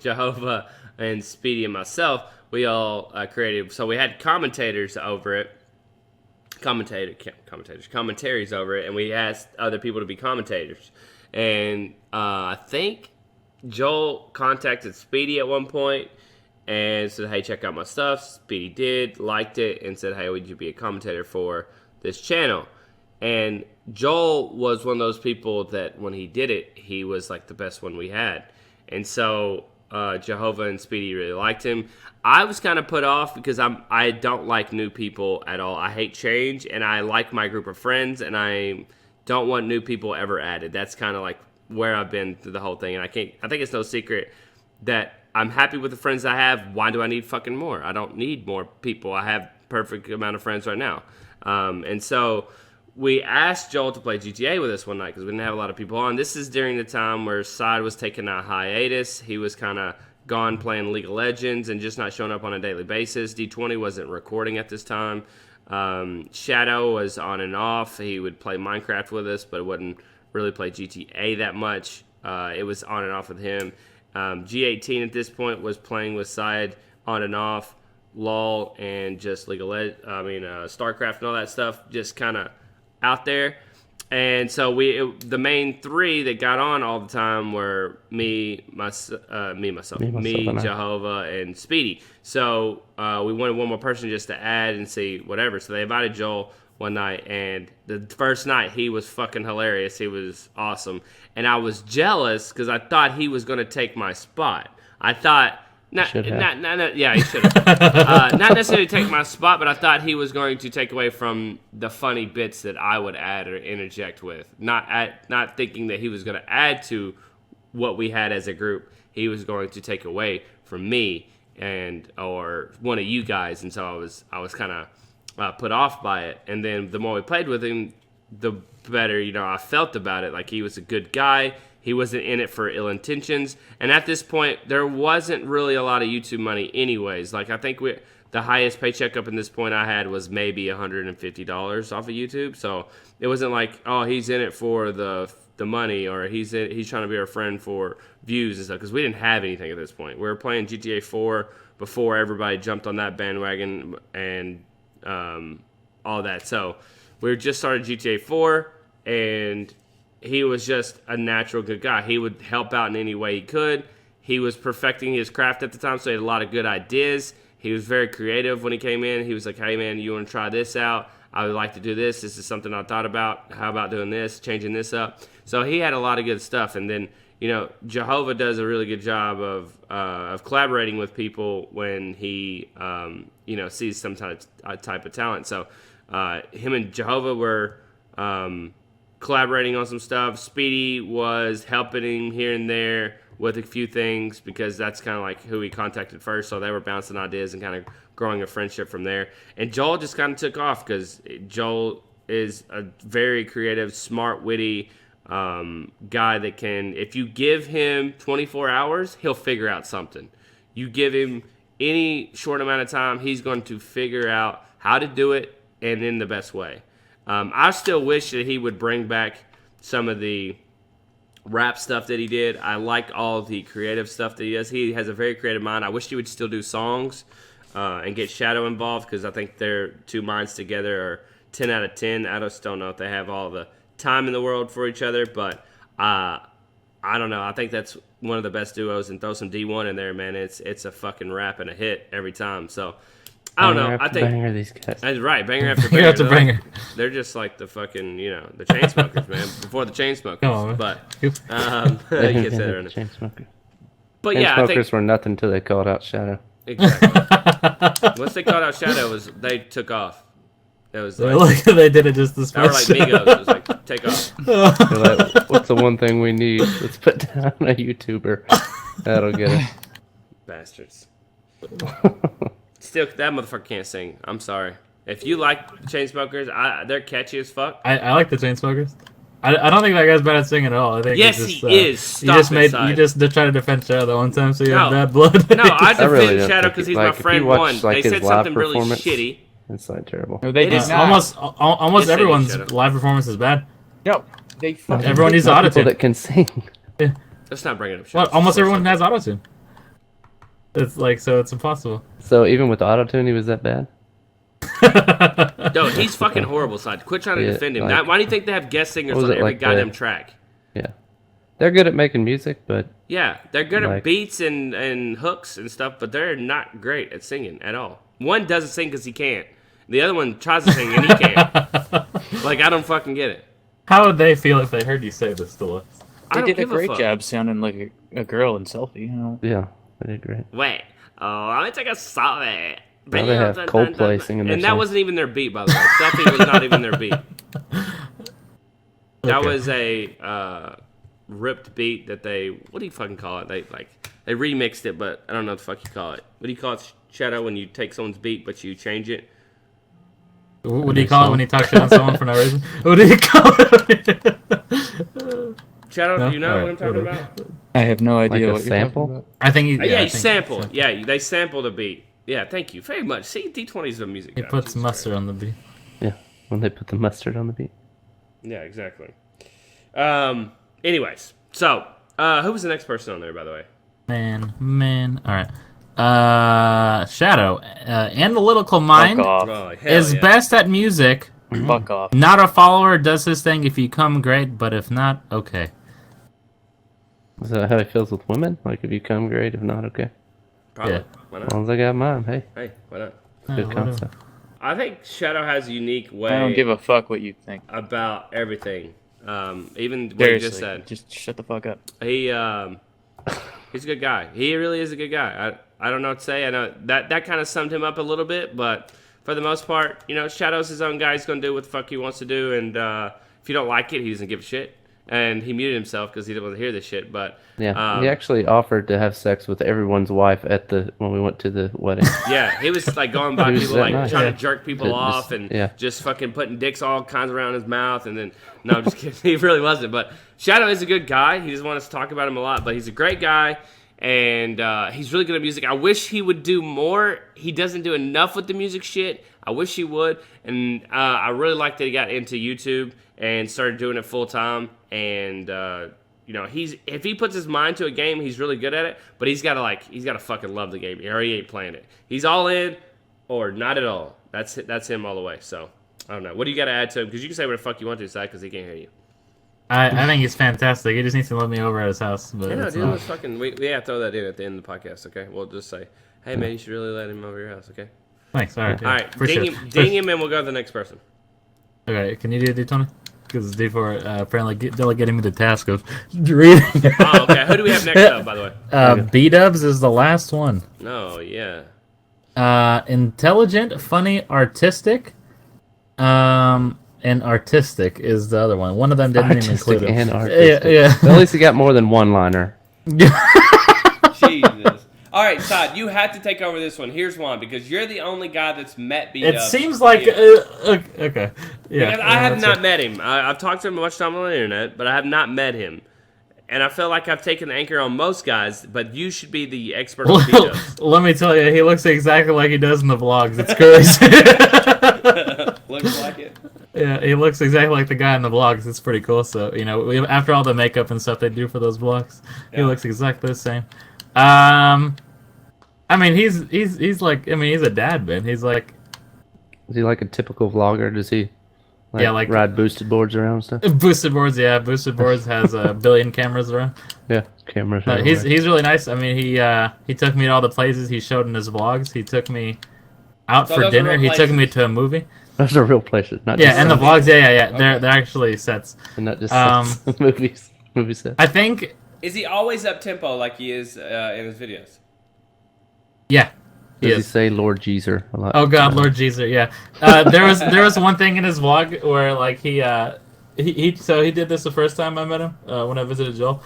Jehovah and Speedy and myself, we all created. So we had commentators over it. Commentaries over it, and we asked other people to be commentators. And I think Joel contacted Speedy at one point and said, "Hey, check out my stuff." Speedy did, liked it, and said, "Hey, would you be a commentator for this channel?" And Joel was one of those people that when he did it, he was like the best one we had. And so Jehovah and Speedy really liked him. I was kind of put off because I don't like new people at all. I hate change, and I like my group of friends, and I don't want new people ever added. That's kind of like where I've been through the whole thing. And I think it's no secret that I'm happy with the friends I have. Why do I need fucking more? I don't need more people. I have perfect amount of friends right now. And so we asked Joel to play GTA with us one night because we didn't have a lot of people on. This is during the time where Side was taking a hiatus. He was kind of gone playing League of Legends and just not showing up on a daily basis. D20 wasn't recording at this time. Shadow was on and off. He would play Minecraft with us, but wouldn't really play GTA that much. It was on and off with him. G18 at this point was playing with Side on and off. LOL and just League of StarCraft and all that stuff, just kind of out there. And so the main three that got on all the time were me, Jehovah, and Speedy. So we wanted one more person just to add and see whatever. So they invited Joel one night, and the first night he was fucking hilarious. He was awesome, and I was jealous because I thought he was going to take my spot. I thought. Yeah, he should have. Not necessarily take my spot, but I thought he was going to take away from the funny bits that I would add or interject with. Not thinking that he was going to add to what we had as a group. He was going to take away from me or one of you guys, and so I was kind of put off by it. And then the more we played with him, the better I felt about it. Like, he was a good guy. He wasn't in it for ill intentions. And at this point, there wasn't really a lot of YouTube money anyways. Like, I think the highest paycheck up in this point I had was maybe $150 off of YouTube. So it wasn't like, oh, he's in it for the money, or he's trying to be our friend for views and stuff, because we didn't have anything at this point. We were playing GTA 4 before everybody jumped on that bandwagon and all that. So we just started GTA 4, and he was just a natural good guy. He would help out in any way he could. He was perfecting his craft at the time, so he had a lot of good ideas. He was very creative when he came in. He was like, hey, man, you want to try this out? I would like to do this. This is something I thought about. How about doing this, changing this up? So he had a lot of good stuff. And then, Jehovah does a really good job of collaborating with people when he, sees some type of talent. So him and Jehovah were collaborating on some stuff. Speedy was helping him here and there with a few things, because that's kind of like who he contacted first. So they were bouncing ideas and kind of growing a friendship from there. And Joel just kind of took off, because Joel is a very creative, smart, witty guy that can, if you give him 24 hours, he'll figure out something. You give him any short amount of time, he's going to figure out how to do it, and in the best way. I still wish that he would bring back some of the rap stuff that he did. I like all the creative stuff that he does. He has a very creative mind. I wish he would still do songs and get Shadow involved, because I think their two minds together are 10 out of 10. I just don't know if they have all the time in the world for each other, but I don't know. I think that's one of the best duos, and throw some D1 in there, man. It's a fucking rap and a hit every time. So I don't know. I think banger, these guys. That's right. Banger after banger. Banger. They're just like the fucking, the Chainsmokers, man. Before the Chainsmokers. Oh, but you can say they're in it. Chainsmokers. But yeah, I think Chainsmokers were nothing until they called out Shadow. Exactly. Once they called out Shadow, they took off. It was like they did it just this they were much. like Migos. It was like, take off. They're like, what's the one thing we need? Let's put down a YouTuber. That'll get it. Bastards. Still, that motherfucker can't sing. I'm sorry. If you like the Chainsmokers, they're catchy as fuck. I like the Chainsmokers. I don't think that guy's bad at singing at all. I think yes, just, he is. Stop you just try to defend Shadow the one time, so you have No. bad blood. No, I defend really don't Shadow think because it- he's like, my if you friend watch, one. like, They his said live something really performance- shitty. It's like terrible. No, they It did is not. Almost Yes, they everyone's did, Shadow. live performance is bad. No, they fucking. Everyone needs Not people autotune. that can sing. Let's not bring it up. Shadow. Well, almost everyone has autotune. It's like, so it's impossible. So even with autotune, he was that bad? No, he's fucking horrible, side. Quit trying to Yeah, defend him. like- Why do you think they have guest singers What was on it, every like goddamn the- track? Yeah. They're good at making music, but Yeah, they're good at Like- beats and hooks and stuff, but they're not great at singing at all. One doesn't sing because he can't. The other one tries to sing and he can't. Like, I don't fucking get it. How would they feel if they heard you say this to us? I They don't did a give great fuck. job sounding like a girl in Selfie. yeah, they did great. Wait, let me take a selfie. Now they have Coldplay singing their And that song. wasn't even their beat, by the way. Selfie was not even their beat. That Okay. was a ripped beat that they, what do you fucking call it? They remixed it, but I don't know what the fuck you call it. What do you call it, Shadow, when you take someone's beat but you change it? What do you call it when you talk shit on someone for no reason? What do you call it? Shadow, No? do you know what I'm Alright, talking whatever. about? I have no Like idea a what you're sample? talking about. I think Yeah, I you think sample. so. Yeah, they sampled a beat. Yeah, thank you very much. See, D20 is a music He guy. puts Jesus mustard on the beat. Yeah, when they put the mustard on the beat. Christ. Yeah, exactly. Anyways, so who was the next person on there, by the way? Man. All right. Shadow, analytical mind Fuck off. Oh, hell is yeah. best at music, Fuck off. Not a follower does his thing. If you come, great. But if not, okay. Is that how he feels with women? Like, if you come, great. If not, okay. Probably. Yeah. Why As not? long as I got mine, hey, Hey, why not? good concept. I think Shadow has a unique way I don't give a fuck what you think. about everything. Even what Seriously, you just said. just shut the fuck up. He's a good guy. He really is a good guy. I don't know what to say. I know that kind of summed him up a little bit, but for the most part, Shadow's his own guy. He's going to do what the fuck he wants to do, and if you don't like it, he doesn't give a shit. And he muted himself because he didn't want to hear this shit, but... Yeah, he actually offered to have sex with everyone's wife when we went to the wedding. Yeah, he was like going by He was people, that like nice. trying to jerk people Just- off and yeah. just fucking putting dicks all kinds around his mouth. And then, no, I'm just kidding. He really wasn't. But Shadow is a good guy. He doesn't want us to talk about him a lot, but he's a great guy. And he's really good at music. I wish he would do more. He doesn't do enough with the music shit. I wish he would. And I really like that he got into YouTube and started doing it full time. And if he puts his mind to a game, he's really good at it. But he's gotta fucking love the game, or he ain't playing it. He's all in, or not at all. That's him all the way. So I don't know. What do you got to add to him? Because you can say what the fuck you want to, Si, because he can't hear you. I think he's fantastic. He just needs to let me over at his house. But Yeah, it's dude, not. let's fucking we gotta throw that in at the end of the podcast. Okay, we'll just say, hey man, you should really let him over your house. Okay. Thanks. All right. All right, Appreciate it. ding him, and we'll go to the next person. Okay, can you do it, D20? Because D4 apparently delegating me the task of reading. Oh, okay. Who do we have next up, by the way? Bdubs is the last one. No, yeah. Intelligent, funny, artistic. And artistic is the other one. One of them didn't even include Artistic him. and artistic. Yeah. At least he got more than one liner. Jesus. All right, Todd, you have to take over this one. Here's why, because you're the only guy that's met B-Dubs. It seems like okay, yeah. Because I have that's not right. met him. I've talked to him a bunch of time on the internet, but I have not met him. And I feel like I've taken the anchor on most guys, but you should be the expert on B-Dubs. Let me tell you, he looks exactly like he does in the vlogs. It's crazy. Looks like it. Yeah, he looks exactly like the guy in the vlogs. It's pretty cool. So after all the makeup and stuff they do for those vlogs, he looks exactly the same. I mean, he's like, he's a dad, man. He's like, Is he like a typical vlogger? Does he like ride boosted boards around and stuff? Boosted Boards. Yeah, Boosted Boards has a billion cameras around. Yeah, cameras. He's everywhere. really nice. I mean, he took me to all the places he showed in his vlogs. He took me out So for those are dinner. real He took me places? to a movie. Those are real places, not Yeah, just and the sets. vlogs. Yeah. They're actually sets. And not just sets. movie sets. I think. Is he always up tempo like he is in his videos? Yeah. Does he is. say Lord Jeezer a lot? Oh God, Lord Jesus, yeah. There was one thing in his vlog where like he did this the first time I met him when I visited Joel.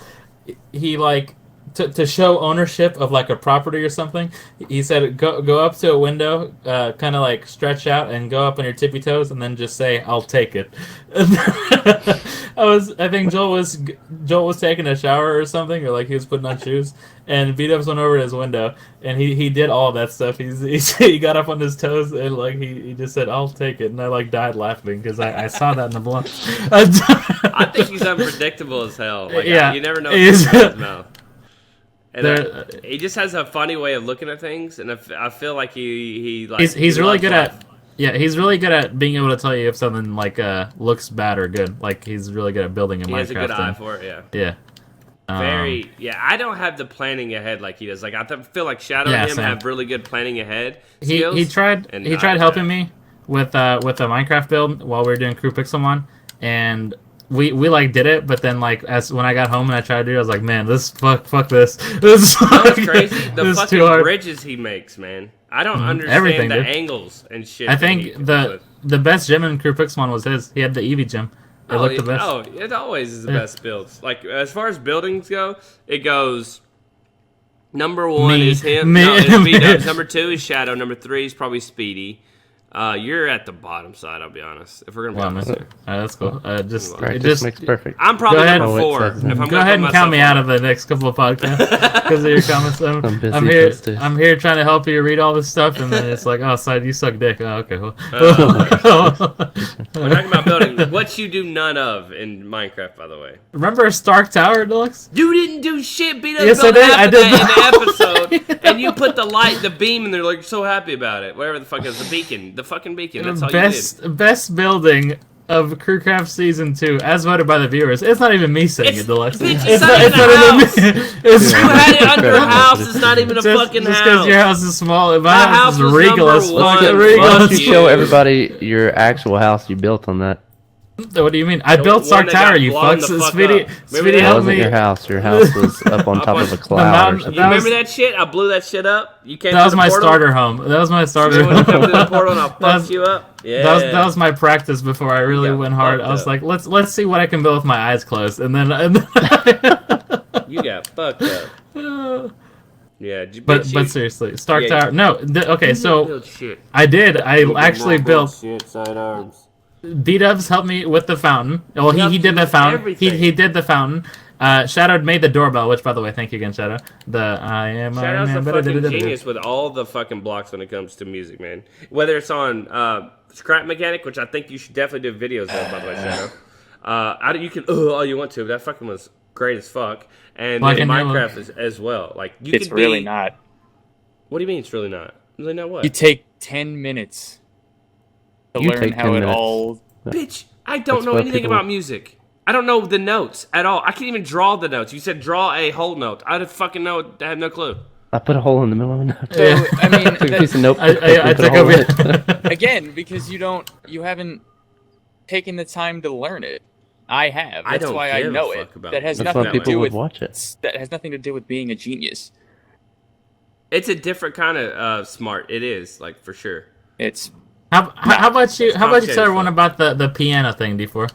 He like to show ownership of like a property or something. He said go up to a window, kind of like stretch out and go up on your tippy toes, and then just say I'll take it. I think Joel was taking a shower or something, or like he was putting on shoes, and Bdubs went over to his window, and he did all of that stuff. He got up on his toes and like he just said I'll take it, and I like died laughing because I saw that in the vlog. I think he's unpredictable as hell. Like, Yeah. you never know He what's is. coming out of his mouth. And There- he just has a funny way of looking at things, and I feel like he like he's he really loves good life. at. Yeah, he's really good at being able to tell you if something like looks bad or good. Like he's really good at building a He Minecraft. has a good eye thing. for it. Yeah. Yeah. I don't have the planning ahead like he does. Like I feel like Shadow Yeah, and him same. have really good planning ahead He skills. tried and he I tried don't. helping me with a Minecraft build while we were doing Crew Pixelmon, and we like did it, but then like when I got home and I tried to do it, I was like, man, this fuck this. This That's crazy. The this is fucking too hard. bridges he makes, man. I don't understand Everything, the dude. angles and shit. I that he think comes the with. best gym in Crew Pixelmon was his. He had the Eevee gym. It looked the best. Oh, it always is the Yeah. best builds. Like as far as buildings go, it goes. Number one Me. is him. Me. No, it's Bdubs. Number two is Shadow. Number three is probably Speedy. You're at the bottom side. I'll be honest. If we're gonna be Well, honest man. here. All right, that's cool. Just Practice makes perfect. I'm probably Go ahead. number Oh, it four. says If that. I'm go ahead and count me out of the next couple of podcasts because of your comments. I'm busy, I'm here. busted. I'm here trying to help you read all this stuff, and then it's like, oh, side, you suck dick. Oh, okay. Well. We're talking about building. What you do none of in Minecraft, by the way. Remember Stark Tower, Deluxe? You didn't do shit. Beat up Yes, I built did. half I of did that in the not. episode, and you put the beam, and they're like so happy about it. Whatever the fuck is the beacon, the fucking beacon. That's all you did. Best building of CrewCraft Season 2, as voted by the viewers. It's not even me saying it, Deluxe. It's not even a house. You had it under a house. It's not even a fucking house. Just because your house is small, my house is was regal as number fuck. one. Why don't you you. show everybody your actual house you built on that? What do you mean? I built one that got Sartara, you blown fucks. the fuck Speedy up. Speedy That helped wasn't me. your house. Your house was up on top of a cloud or mountain- something. You remember that shit? I blew that shit up. You came. That was to the my portal? starter home. That was my starter You want to home. come to the portal and I'll fuck you up? Yeah. That was my practice before I really got went hard. fucked I was up. like, let's see what I can build with my eyes closed, and then You got fucked up. Yeah. but seriously, Stark Yeah, Tower. No, okay, so Build shit. I did. I actually built. Shit, Sidearms. Bdubs helped me with the fountain. Well, he did the fountain. Everything. He did the fountain. Shadow made the doorbell, which, by the way, thank you again, Shadow. Shadow's a fucking genius with all the fucking blocks when it comes to music, man. Whether it's on Scrap Mechanic, which I think you should definitely do videos of, by the way, Shadow. You can all you want to. That fucking was great as fuck. And Black then and yellow. Minecraft as well. Like you It's could really be, not. What do you mean it's really not? Really not what? You take 10 minutes to You learn take how 10 it minutes. all. Bitch, I don't That's know what anything people- about music. I don't know the notes at all. I can't even draw the notes. You said draw a whole note. I fucking know. I have no clue. I put a hole in the middle of a note. So, Yeah. I mean, Took a piece of notebook. I and put a took hole in over. it. again, because you haven't taken the time to learn it. I have. I That's don't why I give a know it. fuck about That has music That's nothing why that to way. people do would with watch it. that has nothing to do with being a genius. It's a different kind of smart. It is, like, for sure. It's How about you? How about you tell complicated everyone stuff. about the piano thing, D4?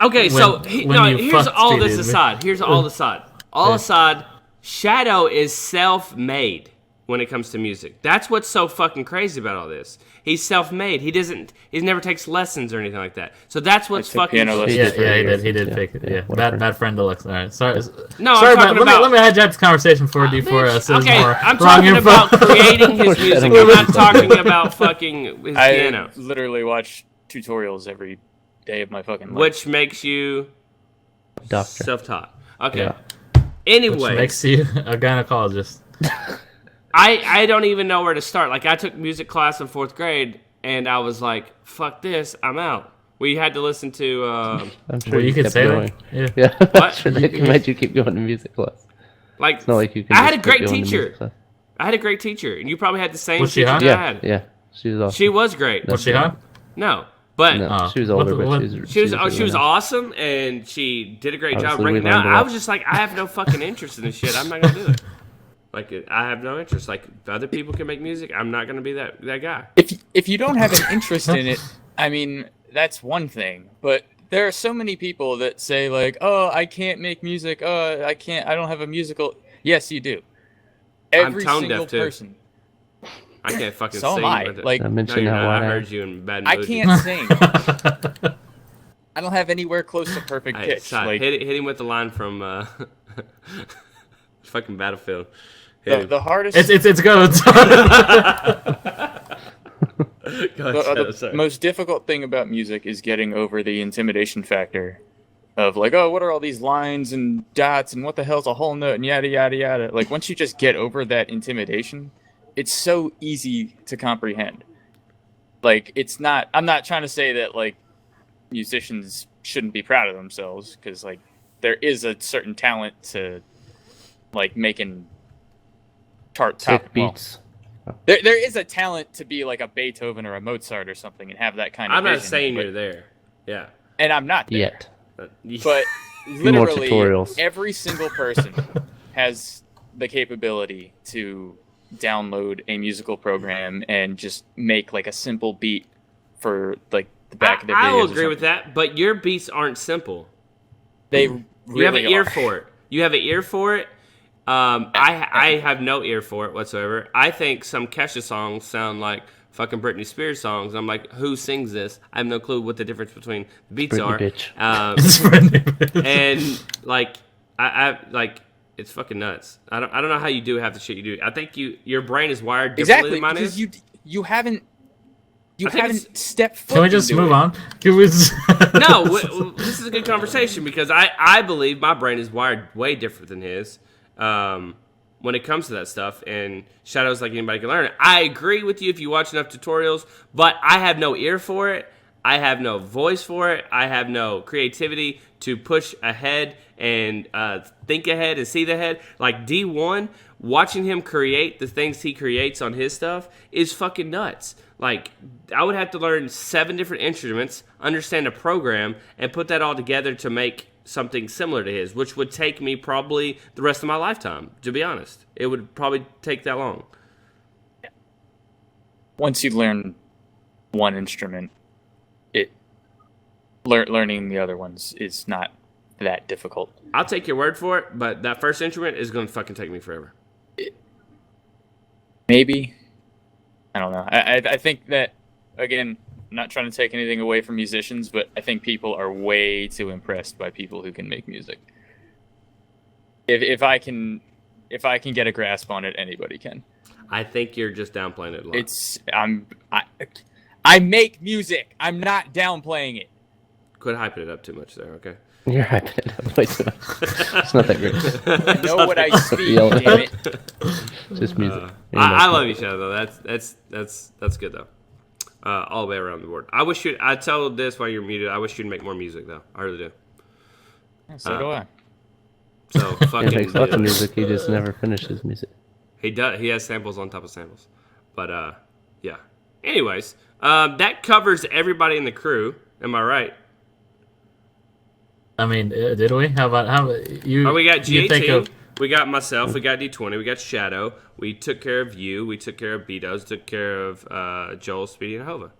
Okay, so when you here's fucked all Speedy, this isn't it? aside. Here's all aside. All aside, Shadow is self-made when it comes to music. That's what's so fucking crazy about all this. He's self-made. He never takes lessons or anything like that. So that's what's I took fucking. piano lessons. Yeah, for he years. did. He did Yeah, fake it. yeah, Yeah, whatever. bad friend deluxe. All right, sorry. No, I'm Sorry, talking but about. let me hijack this conversation for D4 says Okay, more I'm wrong talking info. about creating his music. I'm not talking about fucking his I piano, literally watch tutorials every day of my fucking life. which makes you Doctor. self-taught. Okay. Yeah. Anyway, Which makes you a gynecologist. I don't even know where to start. Like, I took music class in 4th grade, and I was like, fuck this, I'm out. We had to listen to, I'm sure Well, you could kept say going. that. Yeah. Yeah, What? I'm sure they made you keep going to music class. like, It's not like you can. I had just a great quit going to music teacher. class. I had a great teacher, and you probably had the same Was she teacher hot? that I Yeah, had. yeah. She was awesome. She was great. Was she hot? No, but No, Oh. she was What older, the- but what- she was. she was really nice. awesome, and she did a great job Obviously, we breaking down. learned a I lot. was just like, I have no fucking interest in this shit. I'm not gonna do it. Like, I have no interest. Like, if other people can make music, I'm not gonna be that guy. if you don't have an interest in it, I mean, that's one thing. But there are so many people that say like, "Oh, I can't make music. Oh, I don't have a musical." Yes, you do. Every tone single deaf, too. person. I can't fucking So am sing I. with it. Like, I no, mentioned you're how not. I white I heard am. you in bad mood. I can't sing. I don't have anywhere close to perfect Hey, pitch. Si, Like hit him with the line from fucking Battlefield. Hit him. the hardest. It's goats. Go ahead, Shadow, the sorry. most difficult thing about music is getting over the intimidation factor of like, oh, what are all these lines and dots and what the hell's a whole note and yada yada yada. Like once you just get over that intimidation, it's so easy to comprehend. Like it's not. I'm not trying to say that like musicians shouldn't be proud of themselves because like there is a certain talent to like making top Sick well, beats. there is a talent to be like a Beethoven or a Mozart or something and have that kind of I'm not vision, saying but- you're there. Yeah. and I'm not there. Yet. But more literally tutorials. every single person has the capability to download a musical program and just make like a simple beat for like the back of their I videos. will or agree with something. that, but your beats aren't simple. They You really have an ear are. for it. You have an ear for it. I have no ear for it whatsoever. I think some Kesha songs sound like fucking Britney Spears songs. I'm like, who sings this? I have no clue what the difference between the beats Britney are. bitch. And like, I like, it's fucking nuts. I don't know how you do half the shit you do. I think your brain is wired differently Exactly than mine because is. you haven't I think haven't stepped foot. Can we just into move it. on? Can we just... No, this is a good conversation because I believe my brain is wired way different than his. when it comes to that stuff, and Shadow's like anybody can learn it. I agree with you if you watch enough tutorials, but I have no ear for it. I have no voice for it. I have no creativity to push ahead and think ahead and see the head. Like D1, watching him create the things he creates on his stuff is fucking nuts. Like, I would have to learn 7 different instruments, understand a program, and put that all together to make something similar to his, which would take me probably the rest of my lifetime, to be honest. It would probably take that long. Once you learn one instrument, learning the other ones is not that difficult. I'll take your word for it, but that first instrument is going to fucking take me forever. Maybe. I don't know. I think that, again, I'm not trying to take anything away from musicians, but I think people are way too impressed by people who can make music. If I can get a grasp on it, anybody can. I think you're just downplaying it a lot. I make music. I'm not downplaying it. Quit hyping it up too much there, okay? You're hyping it up way too much. It's not that great. I know what I speak, damn it. It's just music. I love you, Shadow, though. That's good, though. All the way around the board. I told this while you're muted, I wish you'd make more music, though. I really do. So do I. So, He fucking... makes lots of music, he just never finishes music. He does. He has samples on top of samples. But, yeah. Anyways, that covers everybody in the crew. Am I right? I mean, did we? How about you? We got G18. Of... We got myself. We got D20. We got Shadow. We took care of you. We took care of Bdubs. Took care of Joel, Speedy, and Hova.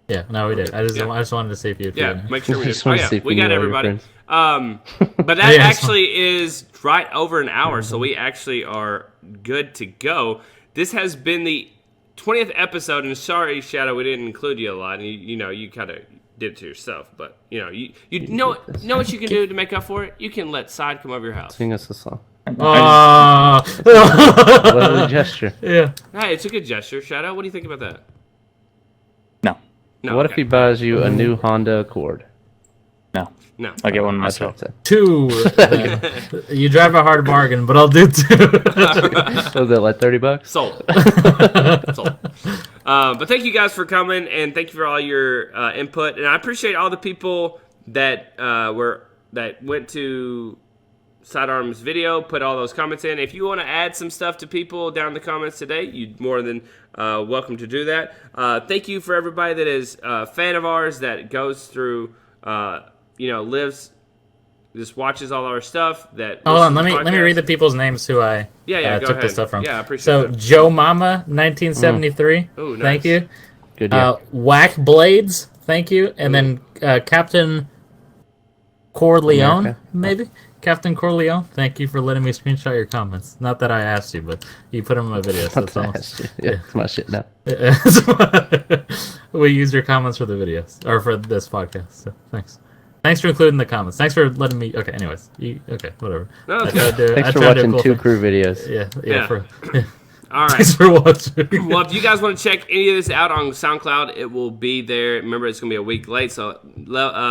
Yeah, no, we did. I just wanted to see if you. Make sure we did. Just wanted to see if we you got knew all your everybody. friends. But that actually is right over an hour, so we actually are good to go. This has been the 20th episode, and sorry, Shadow, we didn't include you a lot. And you kind of did it to yourself, but you know what you can do to make up for it. You can let Side come over your house. Sing us a song. What a gesture. Yeah. Hey, it's a good gesture, Shadow. What do you think about that? No. What if he buys you a new Honda Accord? No. I'll get one That's myself. what I 2. You drive a hard bargain, but I'll do 2. said. Was that like $30? Sold. Sold. But thank you guys for coming, and thank you for all your input. And I appreciate all the people that went to Sidearms video, put all those comments in. If you want to add some stuff to people down in the comments today, you're more than welcome to do that. Thank you for everybody that is a fan of ours, that goes through, lives, just watches all our stuff. That Hold on, let me read the people's names who I go took ahead. the stuff from. Yeah, I appreciate so that. Joe Mama 1973. Ooh, nice. Thank you. Good deal. Whack Blades. Thank you. And then Captain Corleone, America. maybe. Captain Corleone, thank you for letting me screenshot your comments. Not that I asked you, but you put them in my video. So it's almost, Yeah, it's my shit now. we use your comments for the videos, or for this podcast. So thanks. Thanks for including the comments. Thanks for letting me. Okay, anyways. Okay, whatever. No, it's good. Thanks for watching 2 crew videos. Yeah. All right. Thanks for watching. Well, if you guys want to check any of this out on SoundCloud, it will be there. Remember, it's going to be a week late, so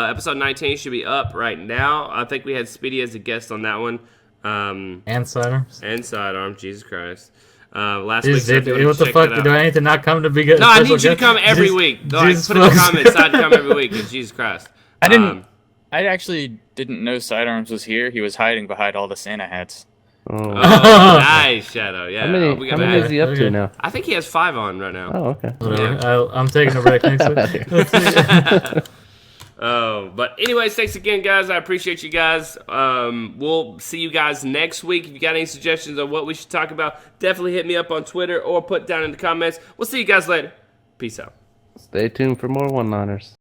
episode 19 should be up right now. I think we had Speedy as a guest on that one. And Sidearms. And Sidearms, Jesus Christ. Last Jesus, week, so what the fuck? Do I need to not come to be good? No, I need you to come every week. Put in the comments, I'd come every week, and Jesus Christ. I actually didn't know Sidearms was here. He was hiding behind all the Santa hats. Oh. Nice, Shadow. Yeah. How many is he up to now? I think he has 5 on right now. Oh, okay. Whatever. I'm taking a break next week. But anyways, thanks again, guys. I appreciate you guys. We'll see you guys next week. If you got any suggestions on what we should talk about, definitely hit me up on Twitter or put down in the comments. We'll see you guys later. Peace out. Stay tuned for more one-liners.